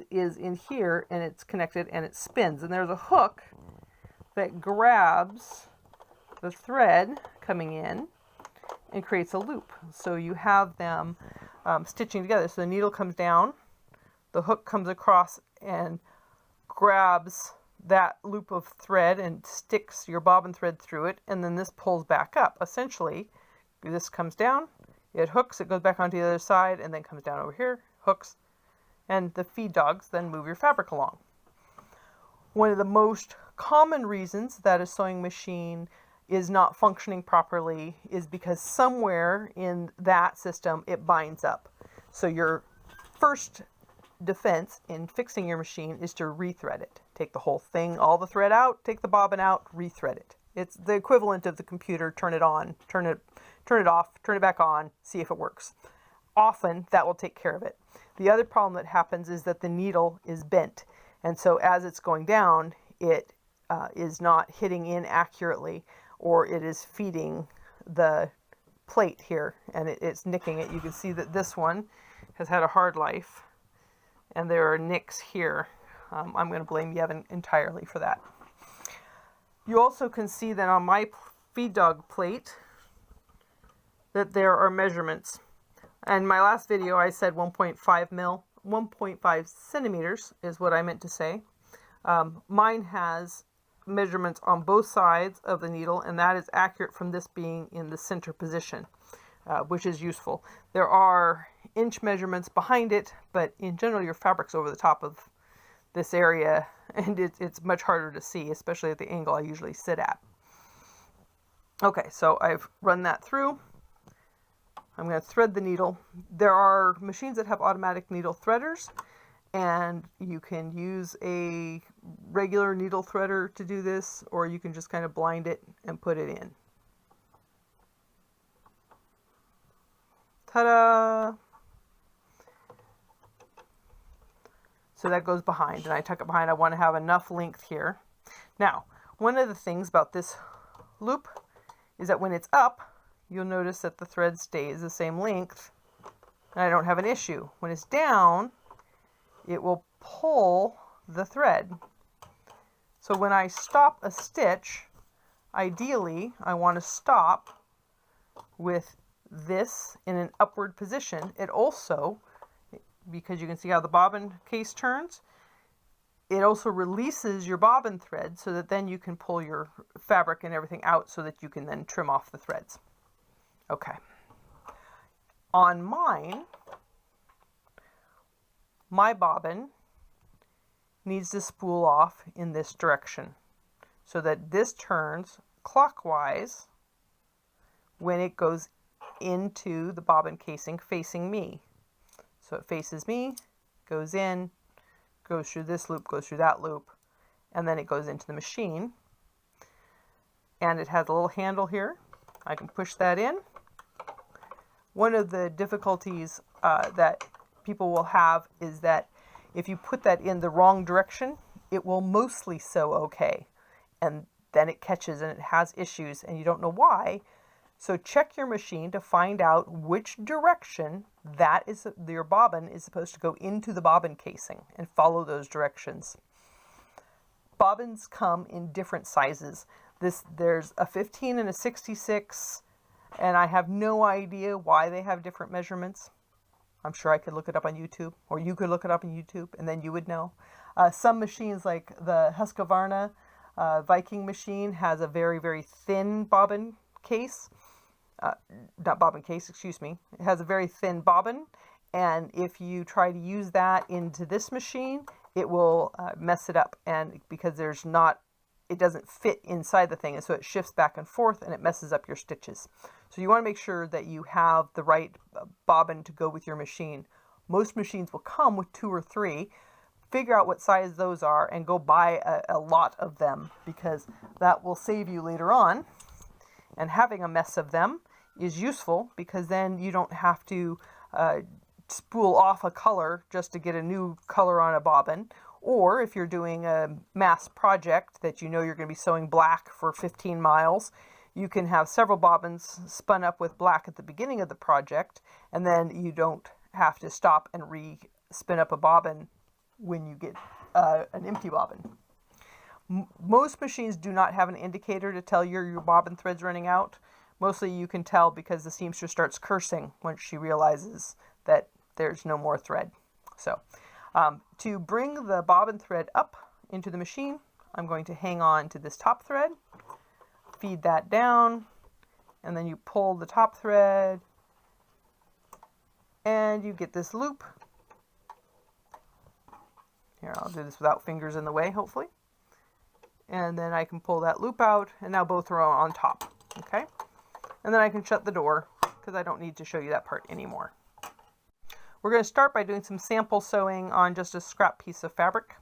is in here and it's connected and it spins, and there's a hook that grabs the thread coming in and creates a loop. So you have them stitching together. So the needle comes down, the hook comes across and grabs that loop of thread and sticks your bobbin thread through it, and then this pulls back up. Essentially, this comes down, it hooks, it goes back onto the other side, and then comes down over here, hooks, and the feed dogs then move your fabric along. One of the most common reasons that a sewing machine is not functioning properly is because somewhere in that system it binds up. So your first defense in fixing your machine is to rethread it. Take the whole thing, all the thread out, take the bobbin out, rethread it. It's the equivalent of the computer, turn it on, turn it off, turn it back on, see if it works. Often that will take care of it. The other problem that happens is that the needle is bent, and so as it's going down, it is not hitting in accurately, or it is feeding the plate here and it's nicking it. You can see that this one has had a hard life and there are nicks here. I'm going to blame Yevon entirely for that. You also can see that on my feed dog plate that there are measurements. In my last video I said 1.5 centimeters is what I meant to say. Mine has measurements on both sides of the needle, and that is accurate from this being in the center position, which is useful. There are inch measurements behind it, but in general your fabric's over the top of this area, and it's much harder to see, especially at the angle I usually sit at. Okay, so I've run that through. I'm going to thread the needle. There are machines that have automatic needle threaders, and you can use a regular needle threader to do this, or you can just kind of blind it and put it in. Ta-da! So that goes behind, and I tuck it behind. I want to have enough length here. Now, one of the things about this loop is that when it's up, you'll notice that the thread stays the same length, and I don't have an issue. When it's down, it will pull the thread. So when I stop a stitch, ideally, I want to stop with this in an upward position. It also, because you can see how the bobbin case turns, it also releases your bobbin thread so that then you can pull your fabric and everything out so that you can then trim off the threads. Okay. On mine, my bobbin needs to spool off in this direction so that this turns clockwise when it goes into the bobbin casing facing me. So it faces me, goes in, goes through this loop, goes through that loop, and then it goes into the machine. And it has a little handle here. I can push that in. One of the difficulties that people will have is that if you put that in the wrong direction, it will mostly sew okay. And then it catches and it has issues and you don't know why. So check your machine to find out which direction your bobbin is supposed to go into the bobbin casing, and follow those directions. Bobbins come in different sizes. There's a 15 and a 66, and I have no idea why they have different measurements. I'm sure I could look it up on YouTube, or you could look it up on YouTube, and then you would know. Some machines, like the Husqvarna Viking machine, has a very, very thin bobbin case. Not bobbin case, excuse me. It has a very thin bobbin, and if you try to use that into this machine, it will mess it up, and because it doesn't fit inside the thing, and so it shifts back and forth, and it messes up your stitches. So you want to make sure that you have the right bobbin to go with your machine. Most machines will come with 2 or 3. Figure out what size those are and go buy a lot of them, because that will save you later on. And having a mess of them is useful, because then you don't have to spool off a color just to get a new color on a bobbin. Or if you're doing a mass project that you know you're going to be sewing black for 15 miles, you can have several bobbins spun up with black at the beginning of the project, and then you don't have to stop and re-spin up a bobbin when you get an empty bobbin. Most machines do not have an indicator to tell your bobbin thread's running out. Mostly you can tell because the seamstress starts cursing when she realizes that there's no more thread. So to bring the bobbin thread up into the machine, I'm going to hang on to this top thread, feed that down, and then you pull the top thread and you get this loop. Here, I'll do this without fingers in the way, hopefully. And then I can pull that loop out, and now both are on top, okay? And then I can shut the door, because I don't need to show you that part anymore. We're going to start by doing some sample sewing on just a scrap piece of fabric.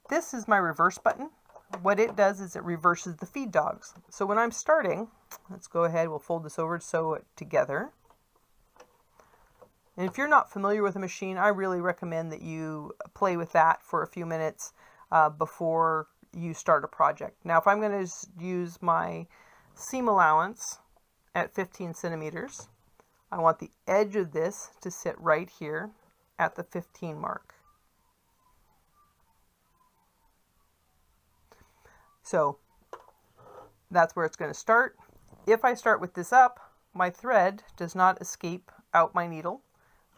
This is my reverse button. What it does is it reverses the feed dogs. So when I'm starting, let's go ahead, we'll fold this over to sew it together. And if you're not familiar with a machine, I really recommend that you play with that for a few minutes before you start a project. Now, if I'm going to use my seam allowance at 15 centimeters, I want the edge of this to sit right here at the 15 mark. So that's where it's going to start. If I start with this up, my thread does not escape out my needle,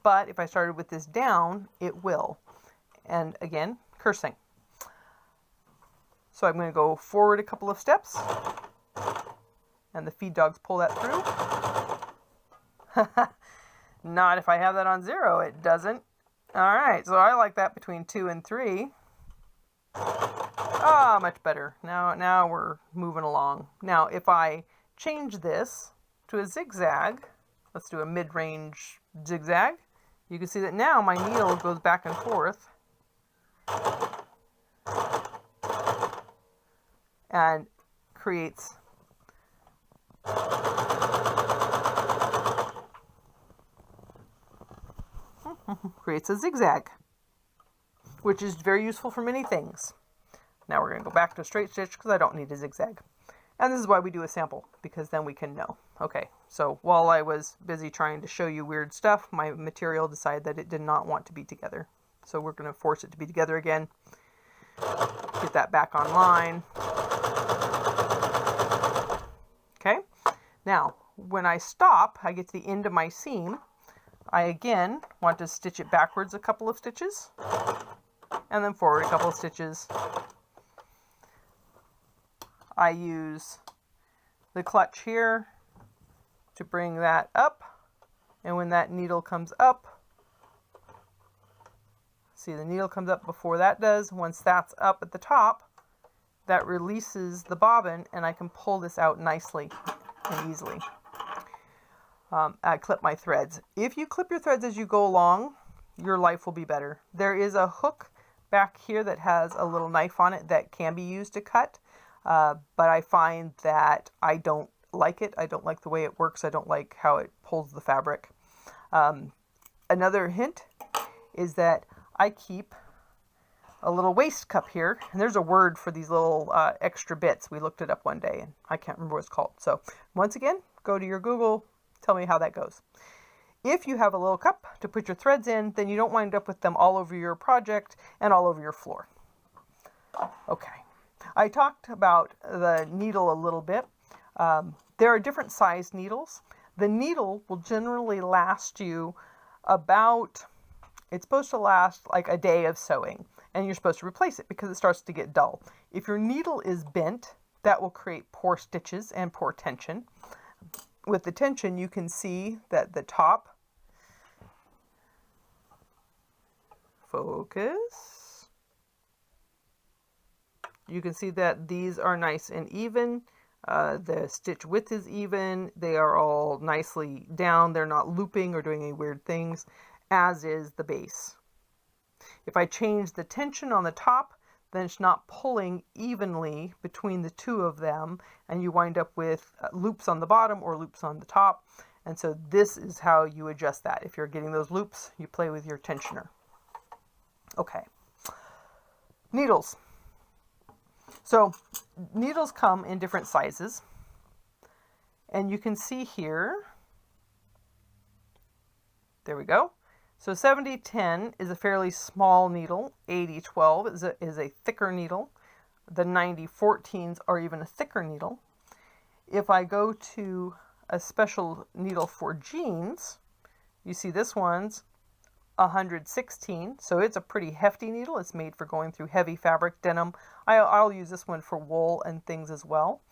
but if I started with this down, it will. And again, cursing. So I'm going to go forward a couple of steps, and the feed dogs pull that through. Not if I have that on 0, it doesn't. All right, so I like that between 2 and 3. Ah, much better. Now we're moving along. Now, if I change this to a zigzag, let's do a mid-range zigzag, you can see that now my needle goes back and forth and creates a zigzag, which is very useful for many things. Now we're going to go back to a straight stitch because I don't need a zigzag. And this is why we do a sample, because then we can know. Okay, so while I was busy trying to show you weird stuff, my material decided that it did not want to be together. So we're going to force it to be together again. Get that back online. Okay, now when I stop, I get to the end of my seam. I again want to stitch it backwards a couple of stitches, and then forward a couple of stitches. I use the clutch here to bring that up, and when that needle comes up, see the needle comes up before that does. Once that's up at the top, that releases the bobbin and I can pull this out nicely and easily. I clip my threads. If you clip your threads as you go along, your life will be better. There is a hook back here that has a little knife on it that can be used to cut. But I find that I don't like it. I don't like the way it works. I don't like how it pulls the fabric. Another hint is that I keep a little waist cup here. And there's a word for these little extra bits. We looked it up one day and I can't remember what it's called. So once again, go to your Google, tell me how that goes. If you have a little cup to put your threads in, then you don't wind up with them all over your project and all over your floor. Okay. I talked about the needle a little bit. There are different size needles. The needle will generally last you about, it's supposed to last like a day of sewing, and you're supposed to replace it because it starts to get dull. If your needle is bent, that will create poor stitches and poor tension. With the tension, you can see that the top, focus, you can see that these are nice and even. The stitch width is even. They are all nicely down. They're not looping or doing any weird things, as is the base. If I change the tension on the top, then it's not pulling evenly between the two of them, and you wind up with loops on the bottom or loops on the top. And so this is how you adjust that. If you're getting those loops, you play with your tensioner. Okay. Needles. So needles come in different sizes, and you can see here, there we go. So 70-10 is a fairly small needle. 80-12 is a thicker needle. The 90-14s are even a thicker needle. If I go to a special needle for jeans, you see this one's 116, so it's a pretty hefty needle. It's made for going through heavy fabric, denim. I'll use this one for wool and things as well.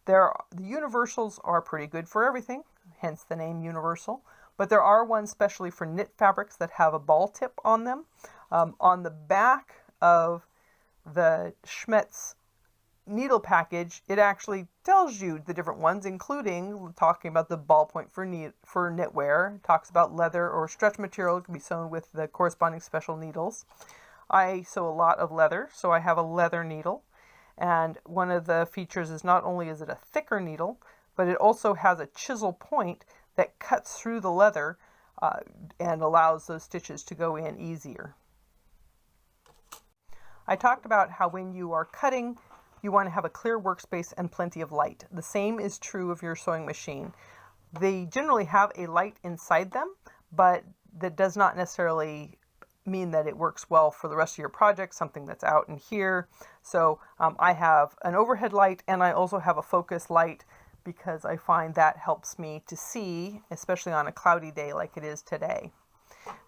The universals are pretty good for everything, hence the name universal. But there are ones specially for knit fabrics that have a ball tip on them. On the back of the Schmetz needle package, it actually tells you the different ones, including talking about the ballpoint for knitwear. It talks about leather or stretch material. It can be sewn with the corresponding special needles. I sew a lot of leather, so I have a leather needle. And one of the features is not only is it a thicker needle, but it also has a chisel point that cuts through the leather and allows those stitches to go in easier. I talked about how when you are cutting, you want to have a clear workspace and plenty of light. The same is true of your sewing machine. They generally have a light inside them, but that does not necessarily mean that it works well for the rest of your project, something that's out in here. So I have an overhead light, and I also have a focus light because I find that helps me to see, especially on a cloudy day like it is today.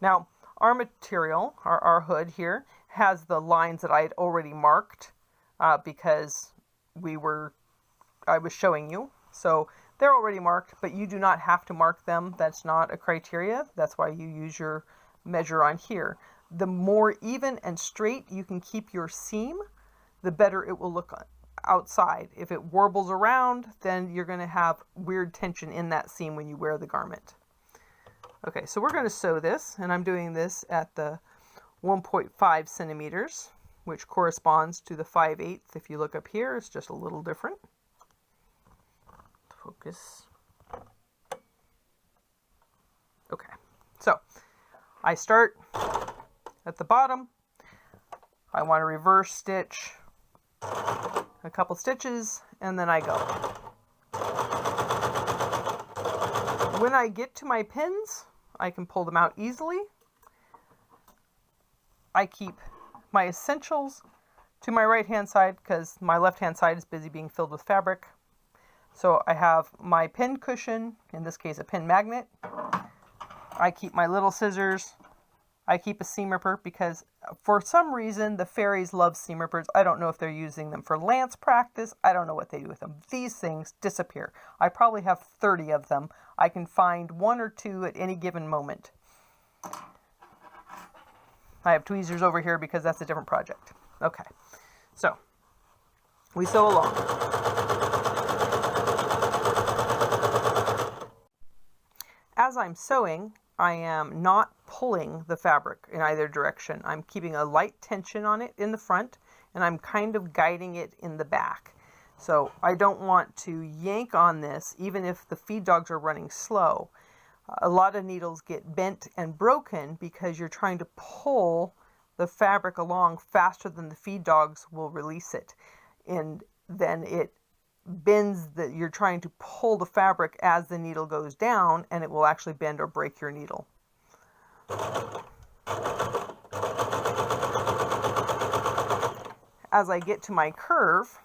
Now, our material, our hood here, has the lines that I had already marked because I was showing you. So they're already marked, but you do not have to mark them. That's not a criteria. That's why you use your measure on here. The more even and straight you can keep your seam, the better it will look outside. If it warbles around, then you're going to have weird tension in that seam when you wear the garment. Okay, so we're going to sew this, and I'm doing this at the 1.5 centimeters, which corresponds to the 5/8. If you look up here, it's just a little different. Focus. Okay, so I start at the bottom. I want to reverse stitch a couple stitches, and then I go. When I get to my pins, I can pull them out easily. I keep my essentials to my right hand side because my left hand side is busy being filled with fabric. So I have my pin cushion, in this case a pin magnet. I keep my little scissors. I keep a seam ripper because for some reason the fairies love seam rippers. I don't know if they're using them for lance practice. I don't know what they do with them. These things disappear. I probably have 30 of them. I can find 1 or 2 at any given moment. I have tweezers over here because that's a different project. Okay, so we sew along. As I'm sewing, I am not pulling the fabric in either direction. I'm keeping a light tension on it in the front, and I'm kind of guiding it in the back. So I don't want to yank on this, even if the feed dogs are running slow. A lot of needles get bent and broken because you're trying to pull the fabric along faster than the feed dogs will release it. And then it bends that you're trying to pull the fabric as the needle goes down, and it will actually bend or break your needle. As I get to my curve,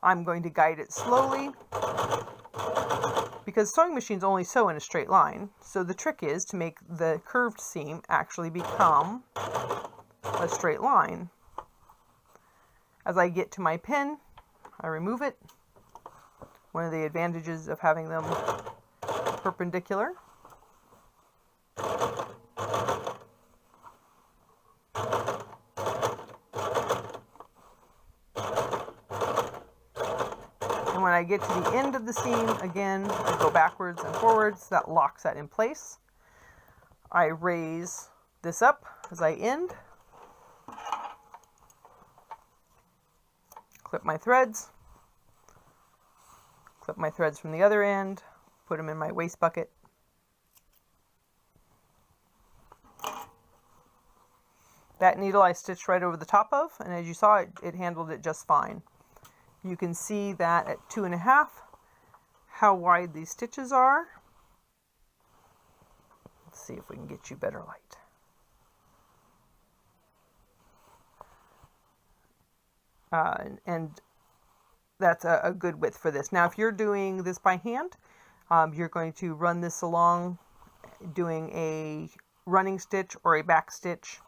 I'm going to guide it slowly because sewing machines only sew in a straight line. So the trick is to make the curved seam actually become a straight line. As I get to my pin, I remove it. One of the advantages of having them perpendicular. And when I get to the end of the seam, again, I go backwards and forwards. That locks that in place. I raise this up as I end. Clip my threads. Clip my threads from the other end. Put them in my waste bucket. That needle I stitched right over the top of, and as you saw, it handled it just fine. You can see that at 2.5, how wide these stitches are. Let's see if we can get you better light. And that's a good width for this. Now, if you're doing this by hand, you're going to run this along doing a running stitch or a back stitch.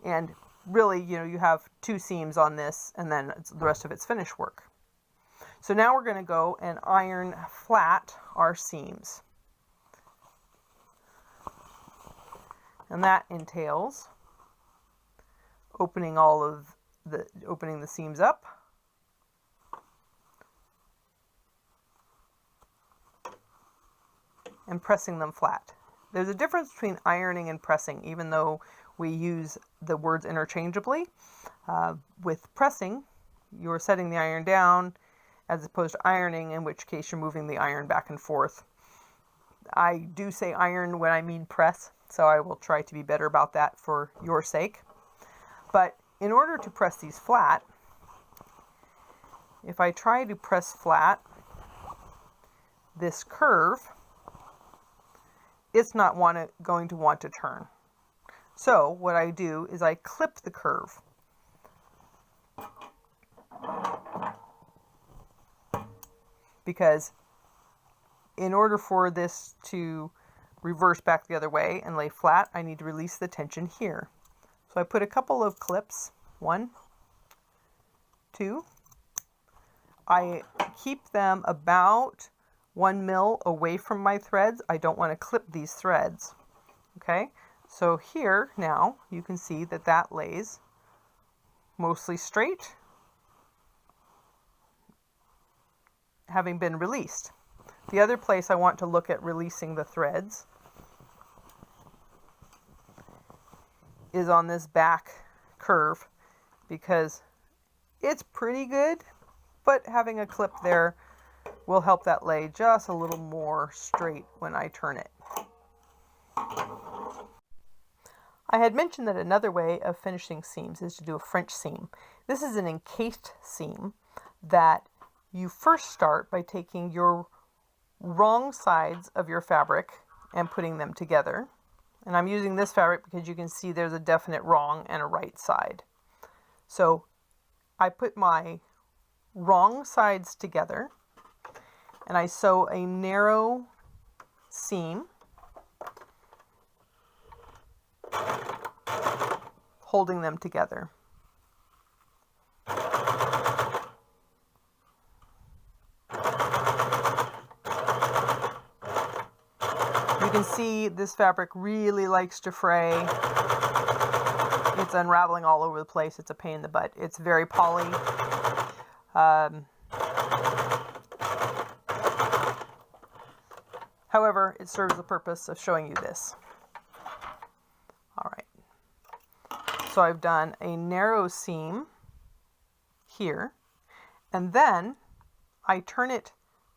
And really, you have 2 seams on this, and then the rest of it's finish work. So now we're going to go and iron flat our seams. And that entails opening the seams up. And pressing them flat. There's a difference between ironing and pressing, even though we use the words interchangeably. With pressing, you're setting the iron down as opposed to ironing, in which case you're moving the iron back and forth. I do say iron when I mean press, so I will try to be better about that for your sake. But in order to press these flat, if I try to press flat this curve, it's not going to want to turn. So what I do is I clip the curve. Because in order for this to reverse back the other way and lay flat, I need to release the tension here. So I put a couple of clips, 1, 2. I keep them about 1 mil away from my threads. I don't want to clip these threads. Okay, so here now you can see that lays mostly straight having been released. The other place I want to look at releasing the threads is on this back curve, because it's pretty good, but having a clip there will help that lay just a little more straight when I turn it. I had mentioned that another way of finishing seams is to do a French seam. This is an encased seam that you first start by taking your wrong sides of your fabric and putting them together. And I'm using this fabric because you can see there's a definite wrong and a right side. So I put my wrong sides together and I sew a narrow seam holding them together. You can see this fabric really likes to fray. It's unraveling all over the place. It's a pain in the butt. It's very poly. However, it serves the purpose of showing you this. All right. So I've done a narrow seam here, and then I turn it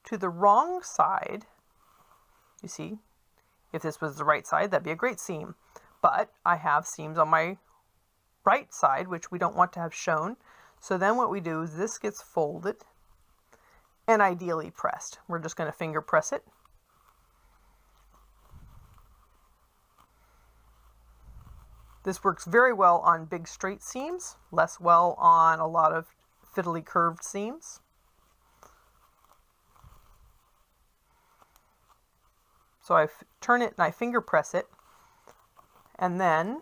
to the wrong side. You see, if this was the right side, that'd be a great seam. But I have seams on my right side, which we don't want to have shown. So then what we do is this gets folded and ideally pressed. We're just going to finger press it. This works very well on big straight seams, less well on a lot of fiddly curved seams. So I turn it and I finger press it, and then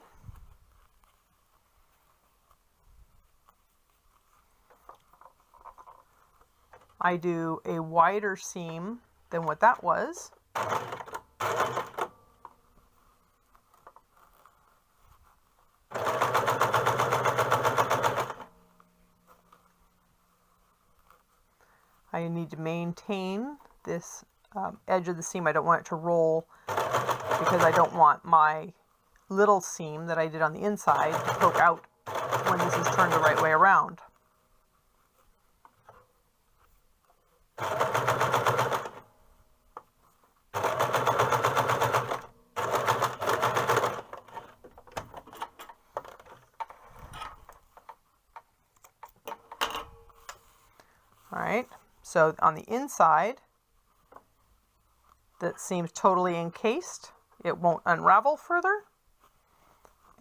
I do a wider seam than what that was. I need to maintain this edge of the seam. I don't want it to roll because I don't want my little seam that I did on the inside to poke out when this is turned the right way around. All right, so on the inside, that seems totally encased. It won't unravel further.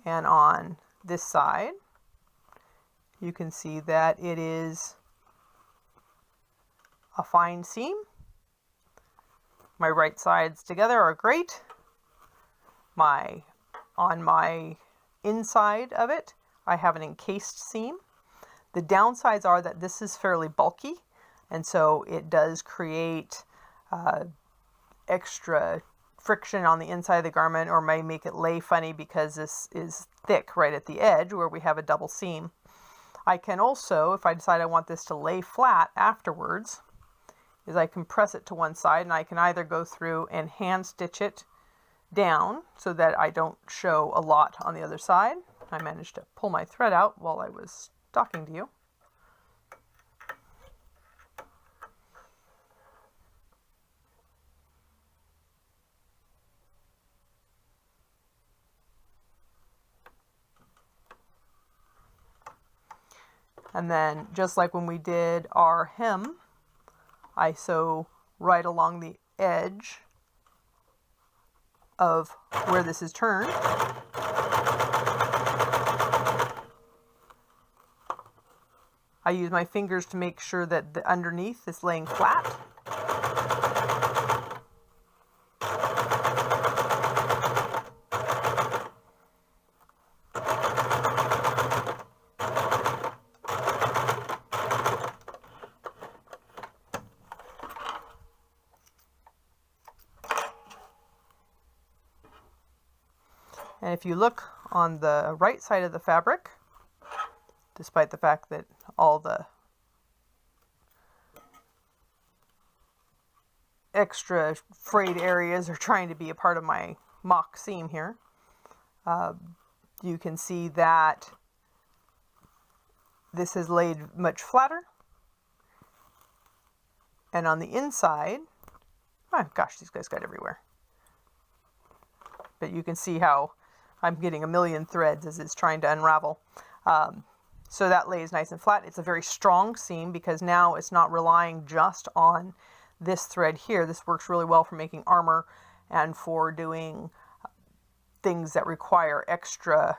And on this side, you can see that it is a fine seam. My right sides together are great. On my inside of it, I have an encased seam. The downsides are that this is fairly bulky, and so it does create extra friction on the inside of the garment, or may make it lay funny because this is thick right at the edge where we have a double seam. I can also, if I decide I want this to lay flat afterwards, is I can press it to one side, and I can either go through and hand stitch it down so that I don't show a lot on the other side. I managed to pull my thread out while I was talking to you. And then, just like when we did our hem, I sew right along the edge of where this is turned. I use my fingers to make sure that the underneath is laying flat. And if you look on the right side of the fabric, despite the fact that all the extra frayed areas are trying to be a part of my mock seam here. You can see that this is laid much flatter. And on the inside, oh gosh, these guys got everywhere. But you can see how I'm getting a million threads as it's trying to unravel. So that lays nice and flat. It's a very strong seam because now it's not relying just on this thread here. This works really well for making armor and for doing things that require extra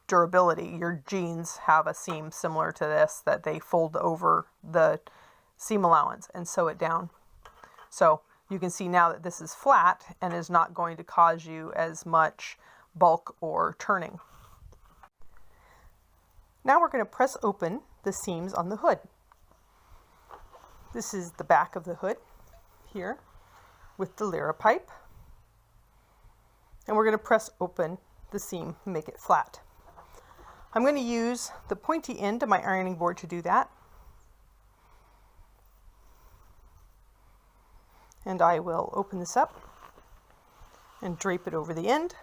durability. Your jeans have a seam similar to this that they fold over the seam allowance and sew it down. So you can see now that this is flat and is not going to cause you as much bulk or turning. Now we're going to press open the seams on the hood. This is the back of the hood here with the liripipe. And we're going to press open the seam and make it flat. I'm going to use the pointy end of my ironing board to do that. And I will open this up and drape it over the end.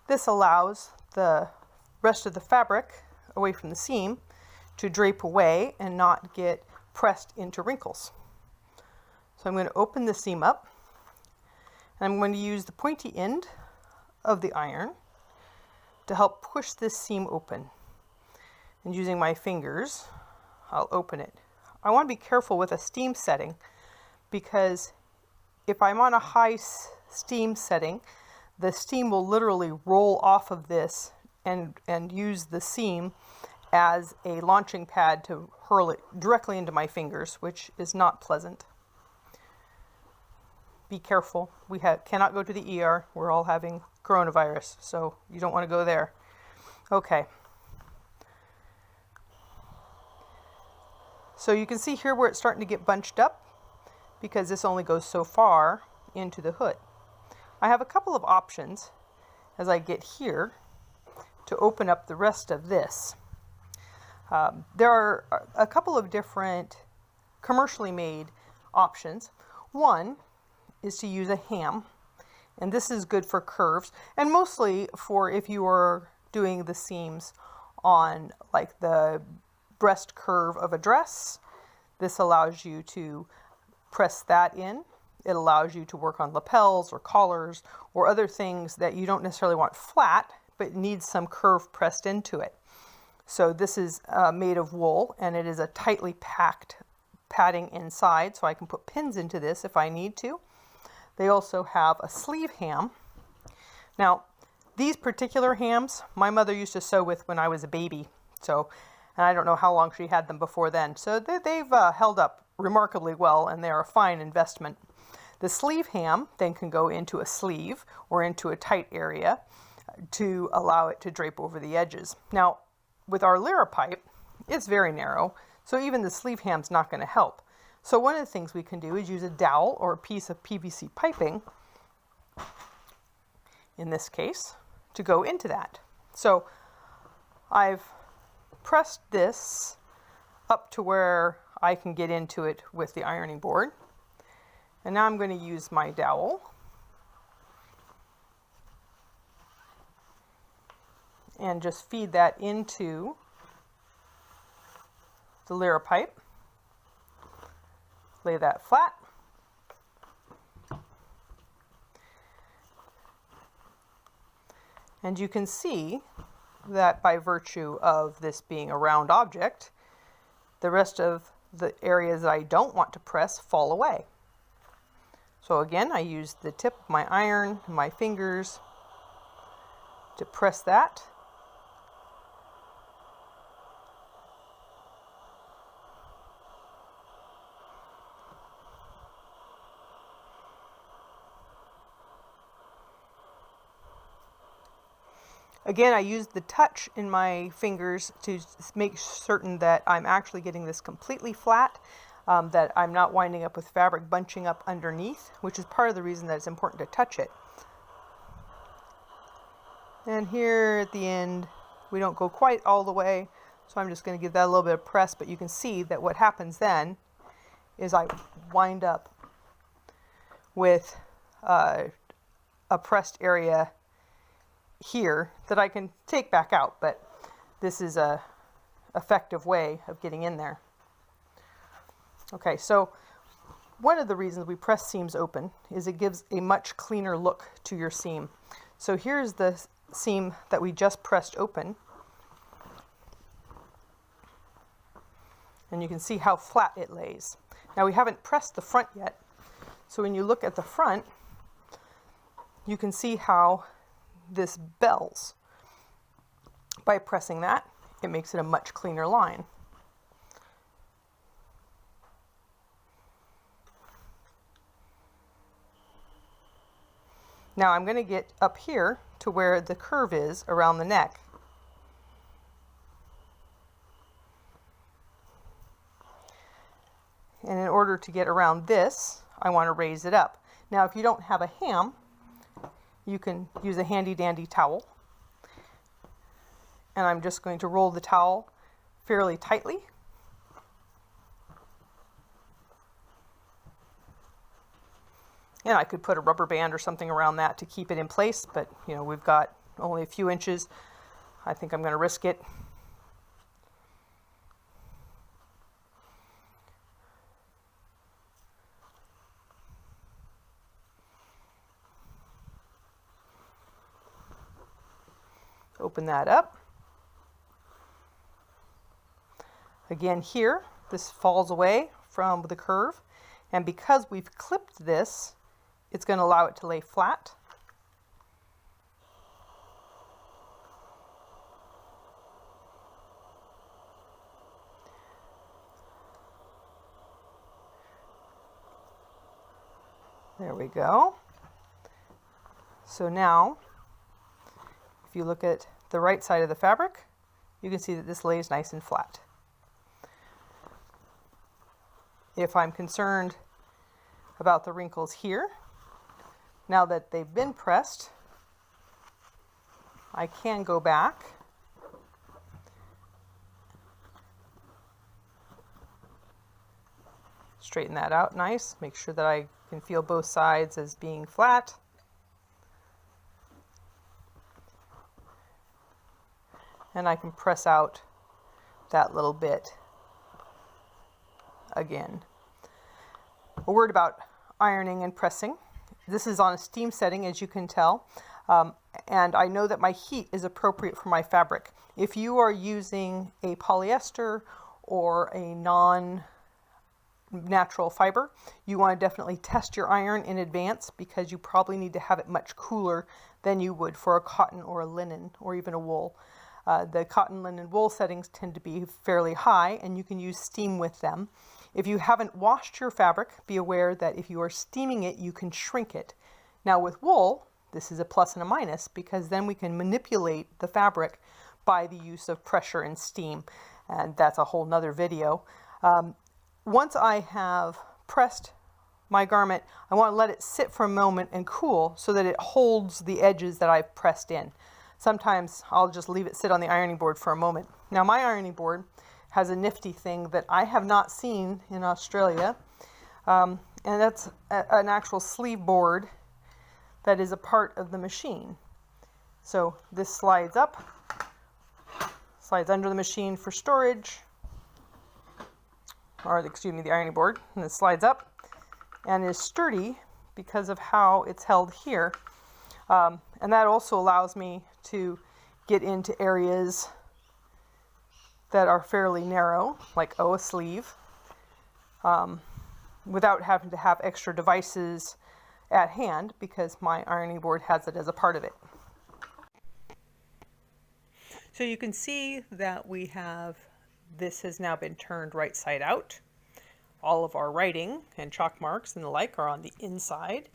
This allows the rest of the fabric away from the seam to drape away and not get pressed into wrinkles. So I'm going to open the seam up and I'm going to use the pointy end of the iron to help push this seam open. And using my fingers, I'll open it. I want to be careful with a steam setting because if I'm on a high steam setting, the steam will literally roll off of this and use the seam as a launching pad to hurl it directly into my fingers, which is not pleasant. Be careful. We cannot go to the ER. We're all having coronavirus, so you don't want to go there. Okay. So you can see here where it's starting to get bunched up because this only goes so far into the hood. I have a couple of options as I get here to open up the rest of this. There are a couple of different commercially made options. One is to use a ham, and this is good for curves and mostly for if you are doing the seams on like the breast curve of a dress. This allows you to press that in. It allows you to work on lapels or collars or other things that you don't necessarily want flat but needs some curve pressed into it. So this is made of wool and it is a tightly packed padding inside, so I can put pins into this if I need to. They also have a sleeve ham. Now, these particular hams, my mother used to sew with when I was a baby. So, and I don't know how long she had them before then. So they've held up remarkably well and they're a fine investment. The sleeve ham then can go into a sleeve or into a tight area to allow it to drape over the edges. Now, with our liripipe, it's very narrow, so even the sleeve ham's not going to help. So one of the things we can do is use a dowel or a piece of PVC piping, in this case, to go into that. So I've pressed this up to where I can get into it with the ironing board. And now I'm going to use my dowel and just feed that into the liripipe. Lay that flat. And you can see that by virtue of this being a round object, the rest of the areas that I don't want to press fall away. So again, I use the tip of my iron, my fingers, to press that. Again, I use the touch in my fingers to make certain that I'm actually getting this completely flat, that I'm not winding up with fabric bunching up underneath, which is part of the reason that it's important to touch it. And here at the end, we don't go quite all the way, so I'm just going to give that a little bit of press, but you can see that what happens then is I wind up with a pressed area here that I can take back out, but this is a effective way of getting in there. Okay, so one of the reasons we press seams open is it gives a much cleaner look to your seam. So here's the seam that we just pressed open, and you can see how flat it lays. Now we haven't pressed the front yet, so when you look at the front, you can see how this bells. By pressing that, it makes it a much cleaner line. Now I'm going to get up here to where the curve is around the neck. And in order to get around this, I want to raise it up. Now if you don't have a ham, you can use a handy dandy towel. And I'm just going to roll the towel fairly tightly. And I could put a rubber band or something around that to keep it in place, but you know, we've got only a few inches. I think I'm going to risk it. Open that up. Again here, this falls away from the curve, and because we've clipped this, it's going to allow it to lay flat. There we go. So now, if you look at the right side of the fabric, you can see that this lays nice and flat. If I'm concerned about the wrinkles here, now that they've been pressed, I can go back straighten that out nice, make sure that I can feel both sides as being flat. And I can press out that little bit again. A word about ironing and pressing. This is on a steam setting, as you can tell, and I know that my heat is appropriate for my fabric. If you are using a polyester or a non-natural fiber, you want to definitely test your iron in advance, because you probably need to have it much cooler than you would for a cotton or a linen or even a wool. The cotton, linen, wool settings tend to be fairly high, and you can use steam with them. If you haven't washed your fabric, be aware that if you are steaming it, you can shrink it. Now with wool, this is a plus and a minus, because then we can manipulate the fabric by the use of pressure and steam, and that's a whole nother video. Once I have pressed my garment, I want to let it sit for a moment and cool so that it holds the edges that I've pressed in. Sometimes I'll just leave it sit on the ironing board for a moment. Now my ironing board has a nifty thing that I have not seen in Australia, and that's an actual sleeve board that is a part of the machine. So this slides up, slides under the machine for storage, or excuse me, the ironing board, and it slides up and is sturdy because of how it's held here. And that also allows me to get into areas that are fairly narrow, like a sleeve, without having to have extra devices at hand, because my ironing board has it as a part of it. So you can see that we have, this has now been turned right side out. All of our writing and chalk marks and the like are on the inside.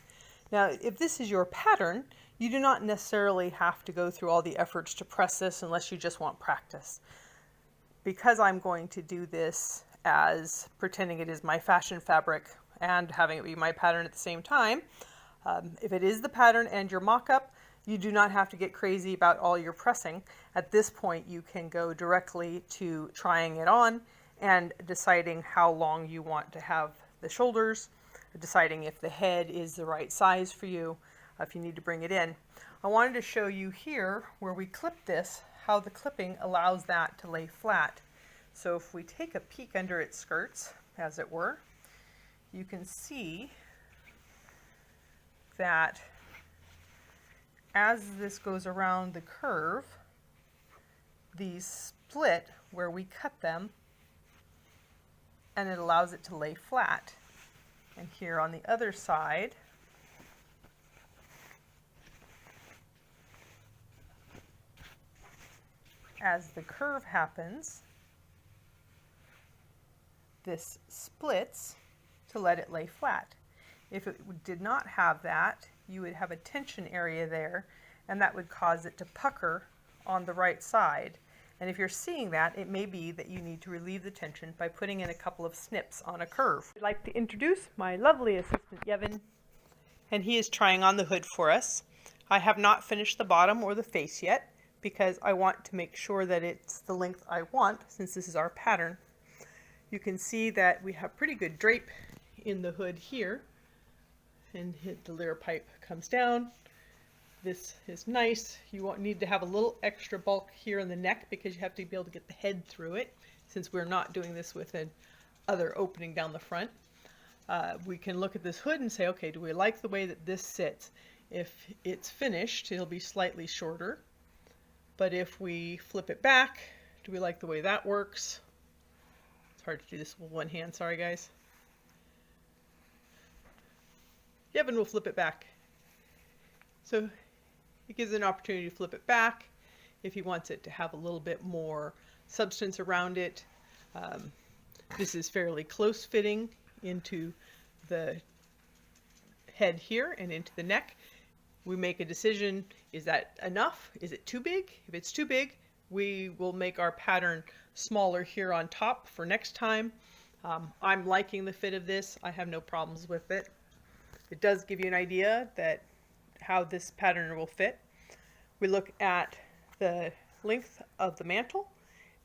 Now, if this is your pattern, you do not necessarily have to go through all the efforts to press this unless you just want practice. Because I'm going to do this as pretending it is my fashion fabric and having it be my pattern at the same time, if it is the pattern and your mock-up, you do not have to get crazy about all your pressing. At this point, you can go directly to trying it on and deciding how long you want to have the shoulders, deciding if the head is the right size for you, if you need to bring it in. I wanted to show you here where we clip this, how the clipping allows that to lay flat. So if we take a peek under its skirts, as it were, you can see that as this goes around the curve, these split where we cut them, and it allows it to lay flat. And here on the other side, as the curve happens, this splits to let it lay flat. If it did not have that, you would have a tension area there, and that would cause it to pucker on the right side. And if you're seeing that, it may be that you need to relieve the tension by putting in a couple of snips on a curve. I'd like to introduce my lovely assistant, Yevon, and he is trying on the hood for us. I have not finished the bottom or the face yet because I want to make sure that it's the length I want, since this is our pattern. You can see that we have pretty good drape in the hood here, and the liripipe comes down. This is nice. You need to have a little extra bulk here in the neck because you have to be able to get the head through it, since we're not doing this with an other opening down the front. We can look at this hood and say, okay, do we like the way that this sits? If it's finished, it'll be slightly shorter. But if we flip it back, do we like the way that works? It's hard to do this with one hand, sorry guys. Yevon will flip it back. So it gives an opportunity to flip it back if he wants it to have a little bit more substance around it. This is fairly close fitting into the head here and into the neck. We make a decision, is that enough? Is it too big? If it's too big, we will make our pattern smaller here on top for next time. I'm liking the fit of this. I have no problems with it. It does give you an idea that how this pattern will fit. We look at the length of the mantle,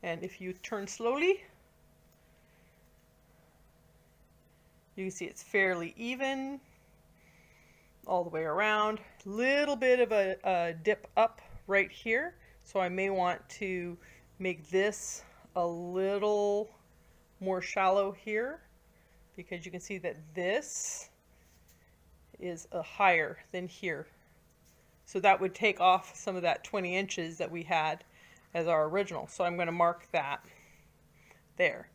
and if you turn slowly, you can see it's fairly even all the way around. Little bit of a dip up right here, so I may want to make this a little more shallow here, because you can see that this is a higher than here. So that would take off some of that 20 inches that we had as our original. So I'm going to mark that there.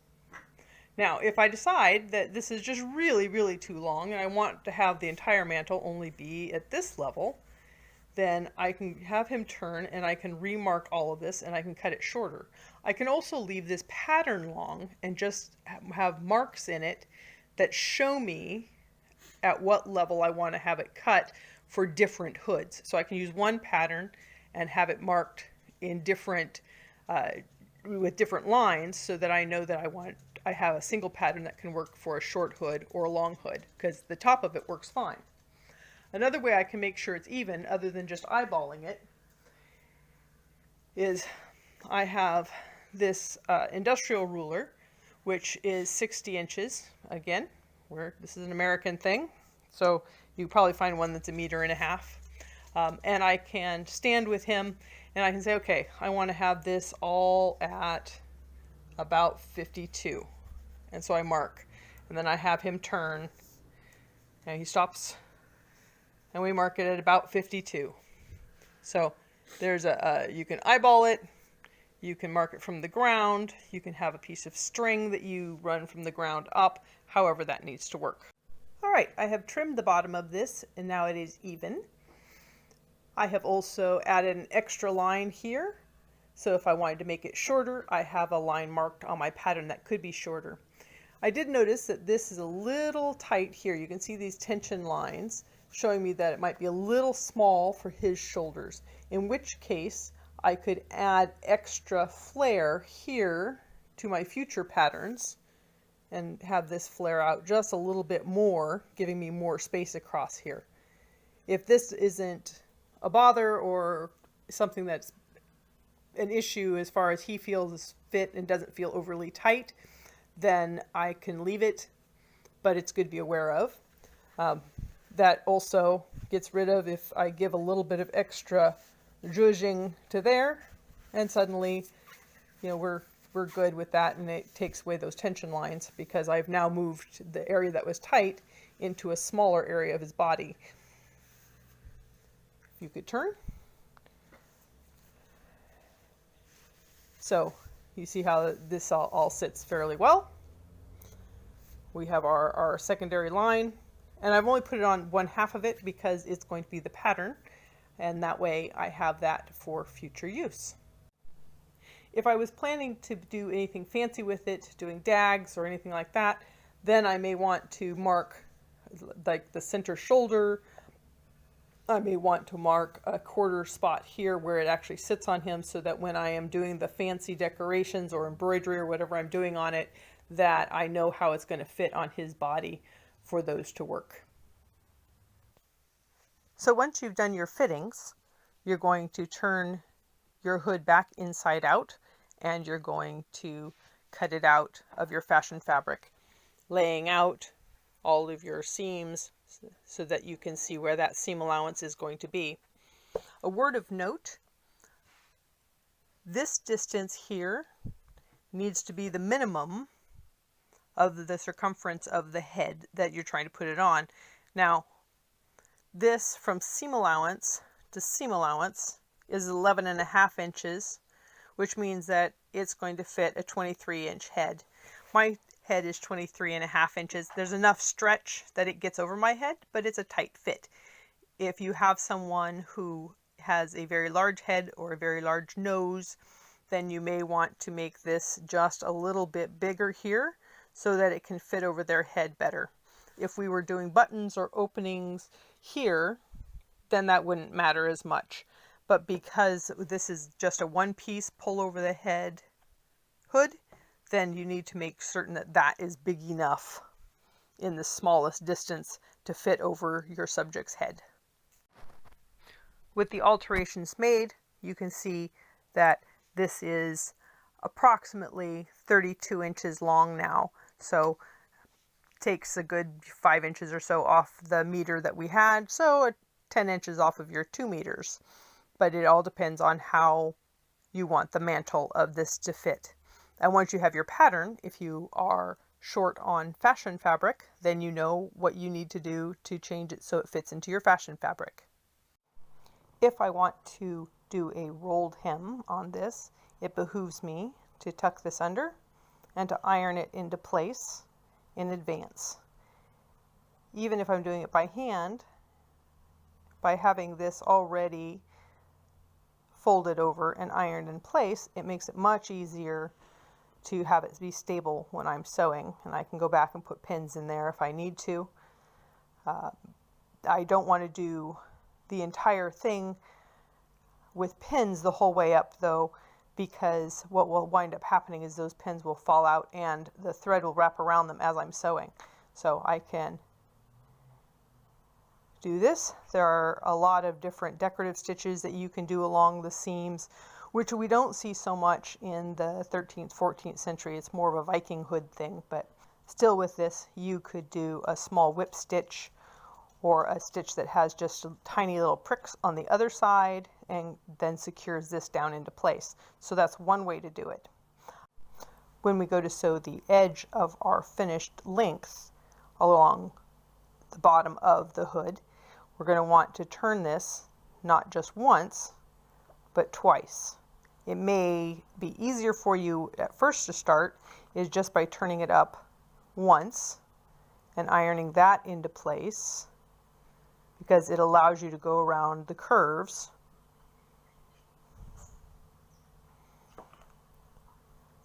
Now, if I decide that this is just really, really too long and I want to have the entire mantle only be at this level, then I can have him turn and I can remark all of this and I can cut it shorter. I can also leave this pattern long and just have marks in it that show me at what level I want to have it cut for different hoods. So I can use one pattern and have it marked in different with different lines, so that I know that I have a single pattern that can work for a short hood or a long hood, because the top of it works fine. Another way I can make sure it's even, other than just eyeballing it, is I have this industrial ruler, which is 60 inches. Again, this is an American thing, so you probably find one that's 1.5 meters. And I can stand with him and I can say, okay, I want to have this all at about 52. And so I mark, and then I have him turn, and he stops, and we mark it at about 52. So there's you can eyeball it, you can mark it from the ground, you can have a piece of string that you run from the ground up, however that needs to work. All right, I have trimmed the bottom of this, and now it is even. I have also added an extra line here, so if I wanted to make it shorter, I have a line marked on my pattern that could be shorter. I did notice that this is a little tight here. You can see these tension lines showing me that it might be a little small for his shoulders, in which case I could add extra flare here to my future patterns and have this flare out just a little bit more, giving me more space across here. If this isn't a bother or something that's an issue as far as he feels is fit and doesn't feel overly tight, then I can leave it. but it's good to be aware of. That also gets rid of if I give a little bit of extra zhuzhing to there, and suddenly, we're good with that, and it takes away those tension lines because I've now moved the area that was tight into a smaller area of his body. If you could turn. So you see how this all sits fairly well. We have our secondary line, and I've only put it on one half of it because it's going to be the pattern, and that way I have that for future use. If I was planning to do anything fancy with it, doing dags or anything like that, then I may want to mark like the center shoulder. I may want to mark a quarter spot here where it actually sits on him, so that when I am doing the fancy decorations or embroidery or whatever I'm doing on it, that I know how it's going to fit on his body for those to work. So once you've done your fittings, you're going to turn your hood back inside out, and you're going to cut it out of your fashion fabric, laying out all of your seams so that you can see where that seam allowance is going to be. A word of note, this distance here needs to be the minimum of the circumference of the head that you're trying to put it on. Now, this from seam allowance to seam allowance is 11.5 inches, which means that it's going to fit a 23-inch head. My head is 23.5 inches. There's enough stretch that it gets over my head, but it's a tight fit. If you have someone who has a very large head or a very large nose, then you may want to make this just a little bit bigger here so that it can fit over their head better. If we were doing buttons or openings here, then that wouldn't matter as much. But because this is just a one-piece pull over the head hood, then you need to make certain that that is big enough in the smallest distance to fit over your subject's head. With the alterations made, you can see that this is approximately 32 inches long now. So takes a good 5 inches or so off the meter that we had, so 10 inches off of your 2 meters. But it all depends on how you want the mantle of this to fit. And once you have your pattern, if you are short on fashion fabric, then you know what you need to do to change it so it fits into your fashion fabric. If I want to do a rolled hem on this, it behooves me to tuck this under and to iron it into place in advance. Even if I'm doing it by hand, by having this already folded over and ironed in place, it makes it much easier to have it be stable when I'm sewing, and I can go back and put pins in there if I need to. I don't want to do the entire thing with pins the whole way up though, because what will wind up happening is those pins will fall out and the thread will wrap around them as I'm sewing. So I can do this. There are a lot of different decorative stitches that you can do along the seams, which we don't see so much in the 13th, 14th century. It's more of a Viking hood thing, but still with this, you could do a small whip stitch or a stitch that has just tiny little pricks on the other side and then secures this down into place. So that's one way to do it. When we go to sew the edge of our finished length along the bottom of the hood, we're going to want to turn this not just once, but twice. It may be easier for you at first to start is just by turning it up once and ironing that into place, because it allows you to go around the curves.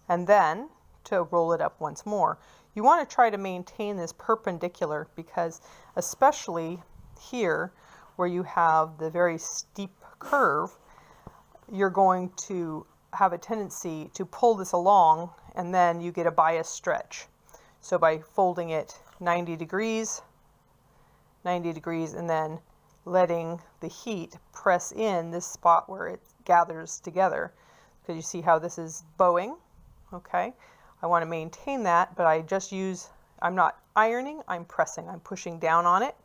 And then to roll it up once more. You want to try to maintain this perpendicular, because especially here where you have the very steep curve, you're going to have a tendency to pull this along and then you get a bias stretch. So by folding it 90 degrees, and then letting the heat press in this spot where it gathers together, because you see how this is bowing. Okay, I want to maintain that, but I just use I'm not ironing, I'm pressing, I'm pushing down on it,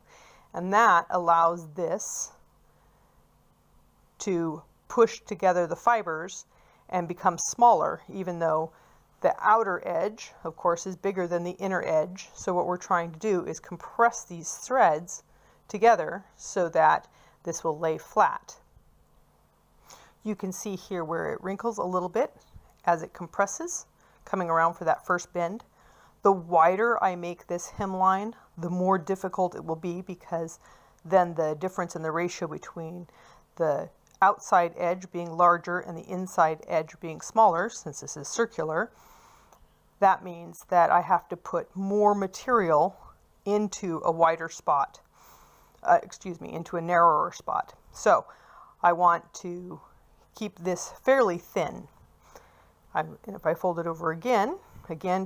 and that allows this to push together the fibers and become smaller, even though the outer edge, of course, is bigger than the inner edge. So what we're trying to do is compress these threads together so that this will lay flat. You can see here where it wrinkles a little bit as it compresses, coming around for that first bend. The wider I make this hemline, the more difficult it will be, because then the difference in the ratio between the outside edge being larger and the inside edge being smaller, since this is circular, that means that I have to put more material into a wider spot, into a narrower spot. So I want to keep this fairly thin. And if I fold it over again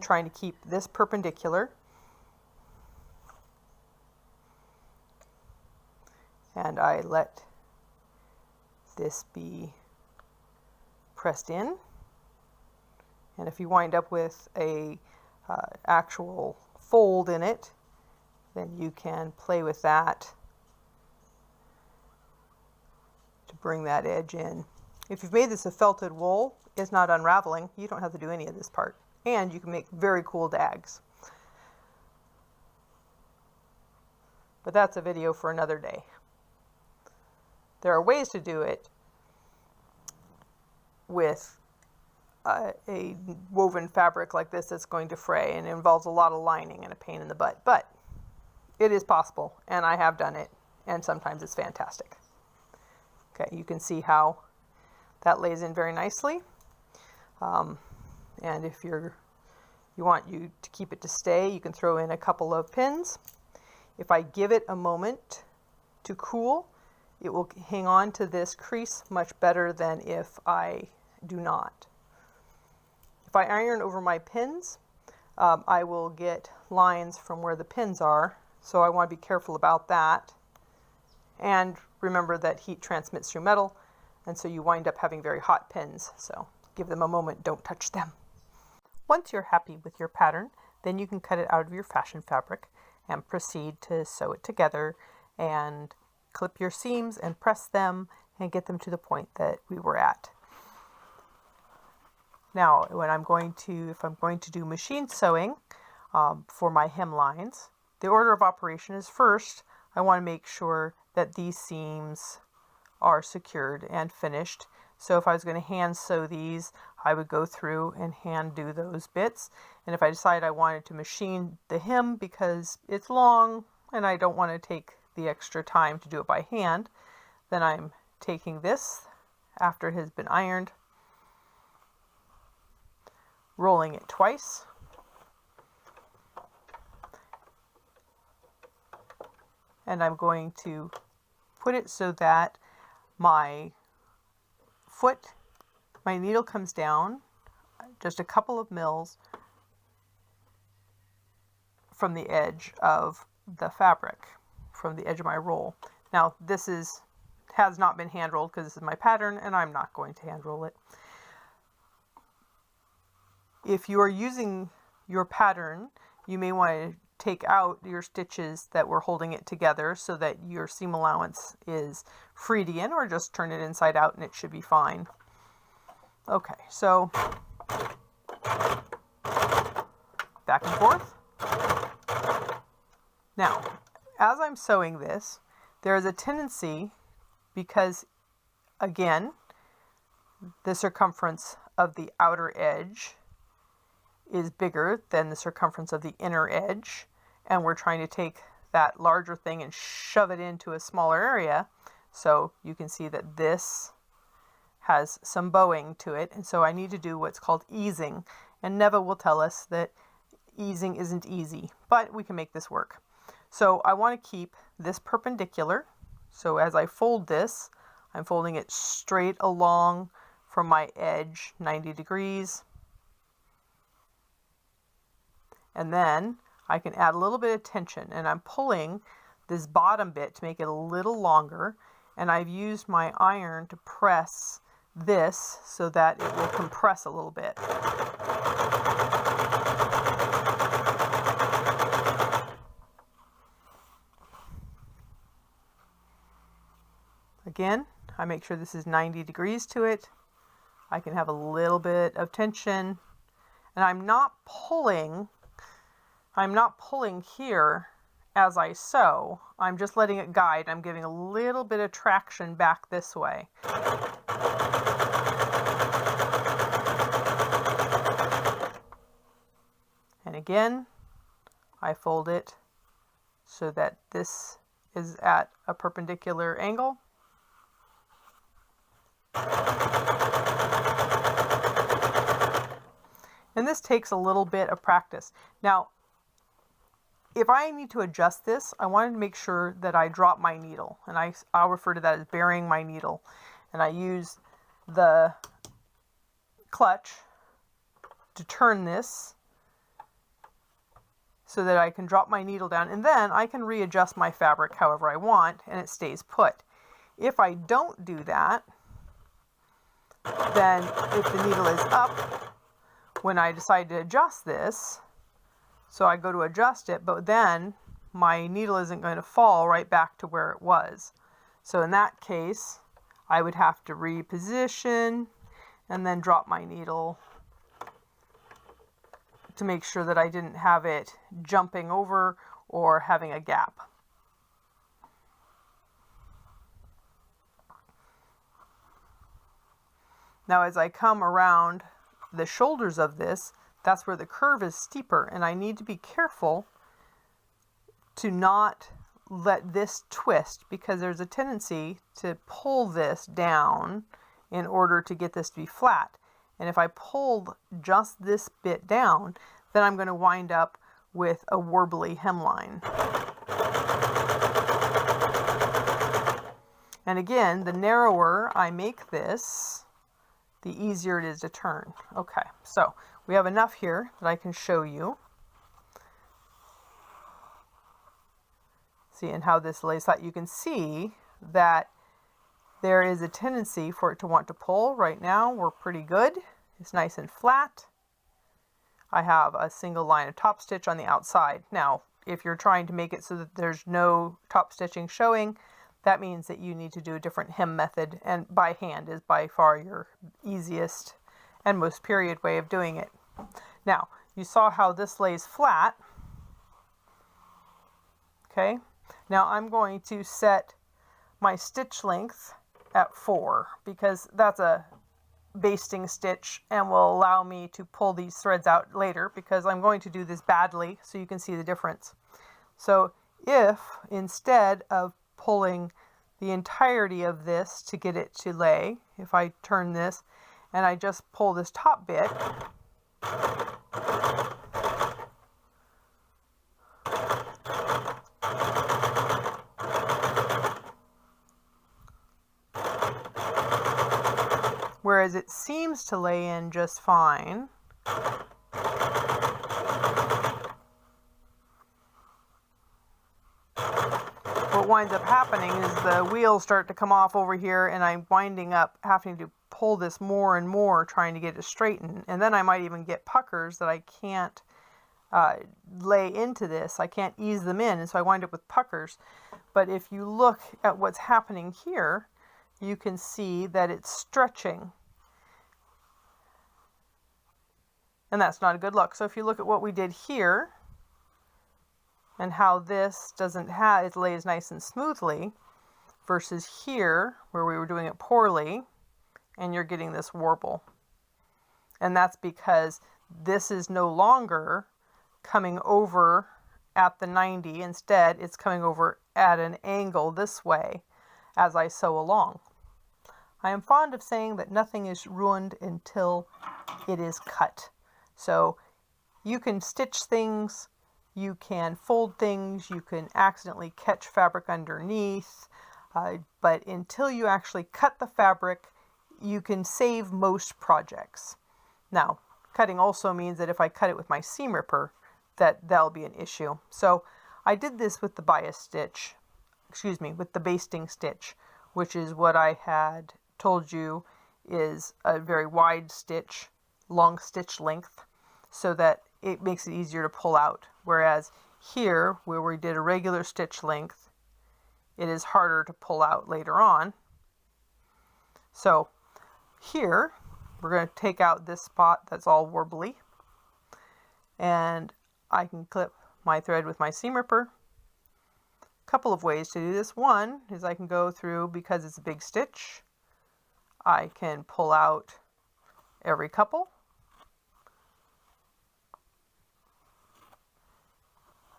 trying to keep this perpendicular, and I let this be pressed in. And if you wind up with a actual fold in it, then you can play with that to bring that edge in. If you've made this a felted wool, it's not unraveling. You don't have to do any of this part. And you can make very cool dags. But that's a video for another day. There are ways to do it with a woven fabric like this that's going to fray, and it involves a lot of lining and a pain in the butt. But it is possible, and I have done it, and sometimes it's fantastic. Okay, you can see how that lays in very nicely. And if you want to keep it to stay, you can throw in a couple of pins. If I give it a moment to cool, it will hang on to this crease much better than if I do not. If I iron over my pins, I will get lines from where the pins are, so I want to be careful about that. And remember that heat transmits through metal, and so you wind up having very hot pins, so give them a moment, don't touch them. Once you're happy with your pattern, then you can cut it out of your fashion fabric and proceed to sew it together and clip your seams and press them and get them to the point that we were at. Now, if I'm going to do machine sewing for my hemlines, the order of operation is first, I want to make sure that these seams are secured and finished. So if I was going to hand sew these, I would go through and hand do those bits. And if I decide I wanted to machine the hem because it's long and I don't want to take the extra time to do it by hand, then I'm taking this after it has been ironed, rolling it twice, and I'm going to put it so that my needle comes down just a couple of mils from the edge of the fabric, from the edge of my roll. Now this has not been hand rolled because this is my pattern and I'm not going to hand roll it. If you are using your pattern, you may want to take out your stitches that were holding it together so that your seam allowance is freed in, or just turn it inside out and it should be fine. Okay, so back and forth. Now, as I'm sewing this, there is a tendency, because again, the circumference of the outer edge is bigger than the circumference of the inner edge, and we're trying to take that larger thing and shove it into a smaller area. So you can see that this has some bowing to it, and so I need to do what's called easing, and Neva will tell us that easing isn't easy, but we can make this work. So I want to keep this perpendicular, so as I fold this, I'm folding it straight along from my edge 90 degrees, and then I can add a little bit of tension, and I'm pulling this bottom bit to make it a little longer, and I've used my iron to press this so that it will compress a little bit. Again, I make sure this is 90 degrees to it. I can have a little bit of tension, and I'm not pulling here as I sew. I'm just letting it guide. I'm giving a little bit of traction back this way. And again, I fold it so that this is at a perpendicular angle. And this takes a little bit of practice. Now, if I need to adjust this, I wanted to make sure that I drop my needle. And I'll refer to that as burying my needle. And I use the clutch to turn this so that I can drop my needle down. And then I can readjust my fabric however I want, and it stays put. If I don't do that, then if the needle is up, when I decide to adjust this, so I go to adjust it, but then my needle isn't going to fall right back to where it was. So in that case, I would have to reposition and then drop my needle to make sure that I didn't have it jumping over or having a gap. Now as I come around the shoulders of this, that's where the curve is steeper, and I need to be careful to not let this twist, because there's a tendency to pull this down in order to get this to be flat. And if I pull just this bit down, then I'm going to wind up with a warbly hemline. And again, the narrower I make this, the easier it is to turn. Okay, so we have enough here that I can show you. See, and how this lays out. You can see that there is a tendency for it to want to pull. Right now, we're pretty good. It's nice and flat. I have a single line of top stitch on the outside. Now, if you're trying to make it so that there's no top stitching showing, that means that you need to do a different hem method, and by hand is by far your easiest and most period way of doing it. Now, you saw how this lays flat. Okay, now I'm going to set my stitch length at 4, because that's a basting stitch and will allow me to pull these threads out later, because I'm going to do this badly so you can see the difference. So if instead of pulling the entirety of this to get it to lay, if I turn this and I just pull this top bit, whereas it seems to lay in just fine, what winds up happening is the wheels start to come off over here, and I'm winding up having to pull this more and more trying to get it straightened. And then I might even get puckers that I can't lay into this. I can't ease them in, and so I wind up with puckers. But if you look at what's happening here, you can see that it's stretching. And that's not a good look. So if you look at what we did here, and how this doesn't have, it lays nice and smoothly, versus here, where we were doing it poorly, and you're getting this warble. And that's because this is no longer coming over at the 90. Instead, it's coming over at an angle this way as I sew along. I am fond of saying that nothing is ruined until it is cut. So you can stitch things, you can fold things, you can accidentally catch fabric underneath, but until you actually cut the fabric, you can save most projects. Now, cutting also means that if I cut it with my seam ripper, that'll be an issue. So I did this with the bias stitch, with the basting stitch, which is what I had told you is a very wide stitch, long stitch length, so that it makes it easier to pull out. Whereas here, where we did a regular stitch length, it is harder to pull out later on So here we're going to take out this spot that's all warbly, and I can clip my thread with my seam ripper. A couple of ways to do this. One is I can go through, because it's a big stitch, I can pull out every couple.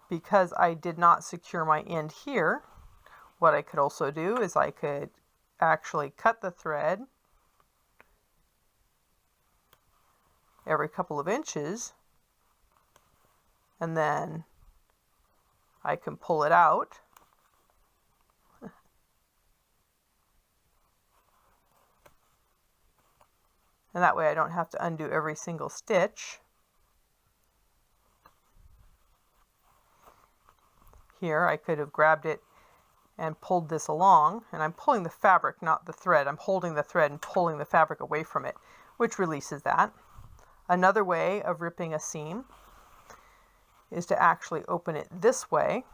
Because I did not secure my end here, what I could also do is I could actually cut the thread every couple of inches, and then I can pull it out. And that way I don't have to undo every single stitch. Here I could have grabbed it and pulled this along, and I'm pulling the fabric, not the thread. I'm holding the thread and pulling the fabric away from it, which releases that. Another way of ripping a seam is to actually open it this way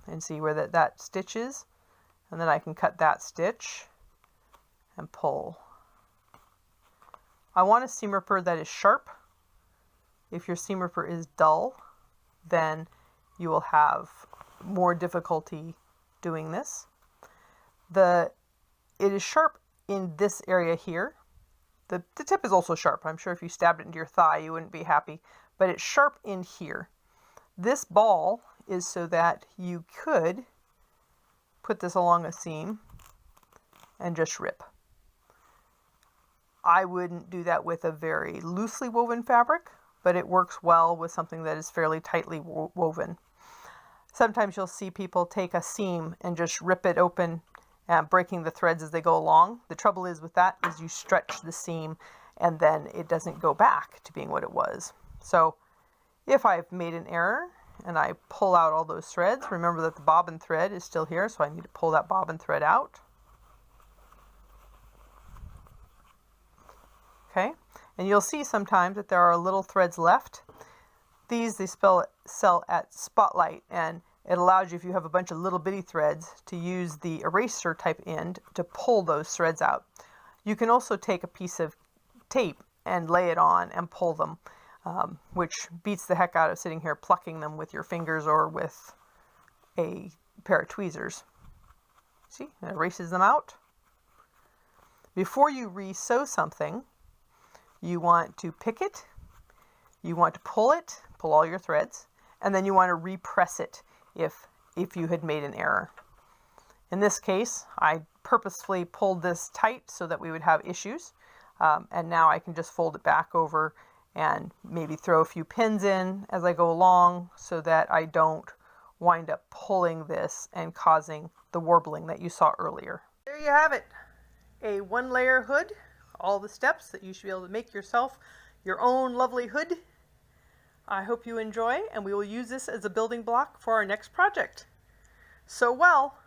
and see where that stitch is, and then I can cut that stitch and pull. I want a seam ripper that is sharp. If your seam ripper is dull, then you will have more difficulty doing this. It is sharp in this area here. The tip is also sharp. I'm sure if you stabbed it into your thigh, you wouldn't be happy, but it's sharp in here. This ball is so that you could put this along a seam and just rip. I wouldn't do that with a very loosely woven fabric, but it works well with something that is fairly tightly woven. Sometimes you'll see people take a seam and just rip it open, breaking the threads as they go along. The trouble is with that is you stretch the seam and then it doesn't go back to being what it was. So if I've made an error and I pull out all those threads, remember that the bobbin thread is still here, so I need to pull that bobbin thread out. Okay, and you'll see sometimes that there are little threads left. These they sell at Spotlight, and it allows you, if you have a bunch of little bitty threads, to use the eraser type end to pull those threads out. You can also take a piece of tape and lay it on and pull them, which beats the heck out of sitting here plucking them with your fingers or with a pair of tweezers. See, it erases them out. Before you re-sew something, you want to pick it, you want to pull it, pull all your threads, and then you want to repress it if you had made an error. In this case, I purposefully pulled this tight so that we would have issues, and now I can just fold it back over and maybe throw a few pins in as I go along so that I don't wind up pulling this and causing the warbling that you saw earlier. There you have it, a one-layer hood. All the steps that you should be able to make yourself your own lovely hood. I hope you enjoy, and we will use this as a building block for our next project. Sew well!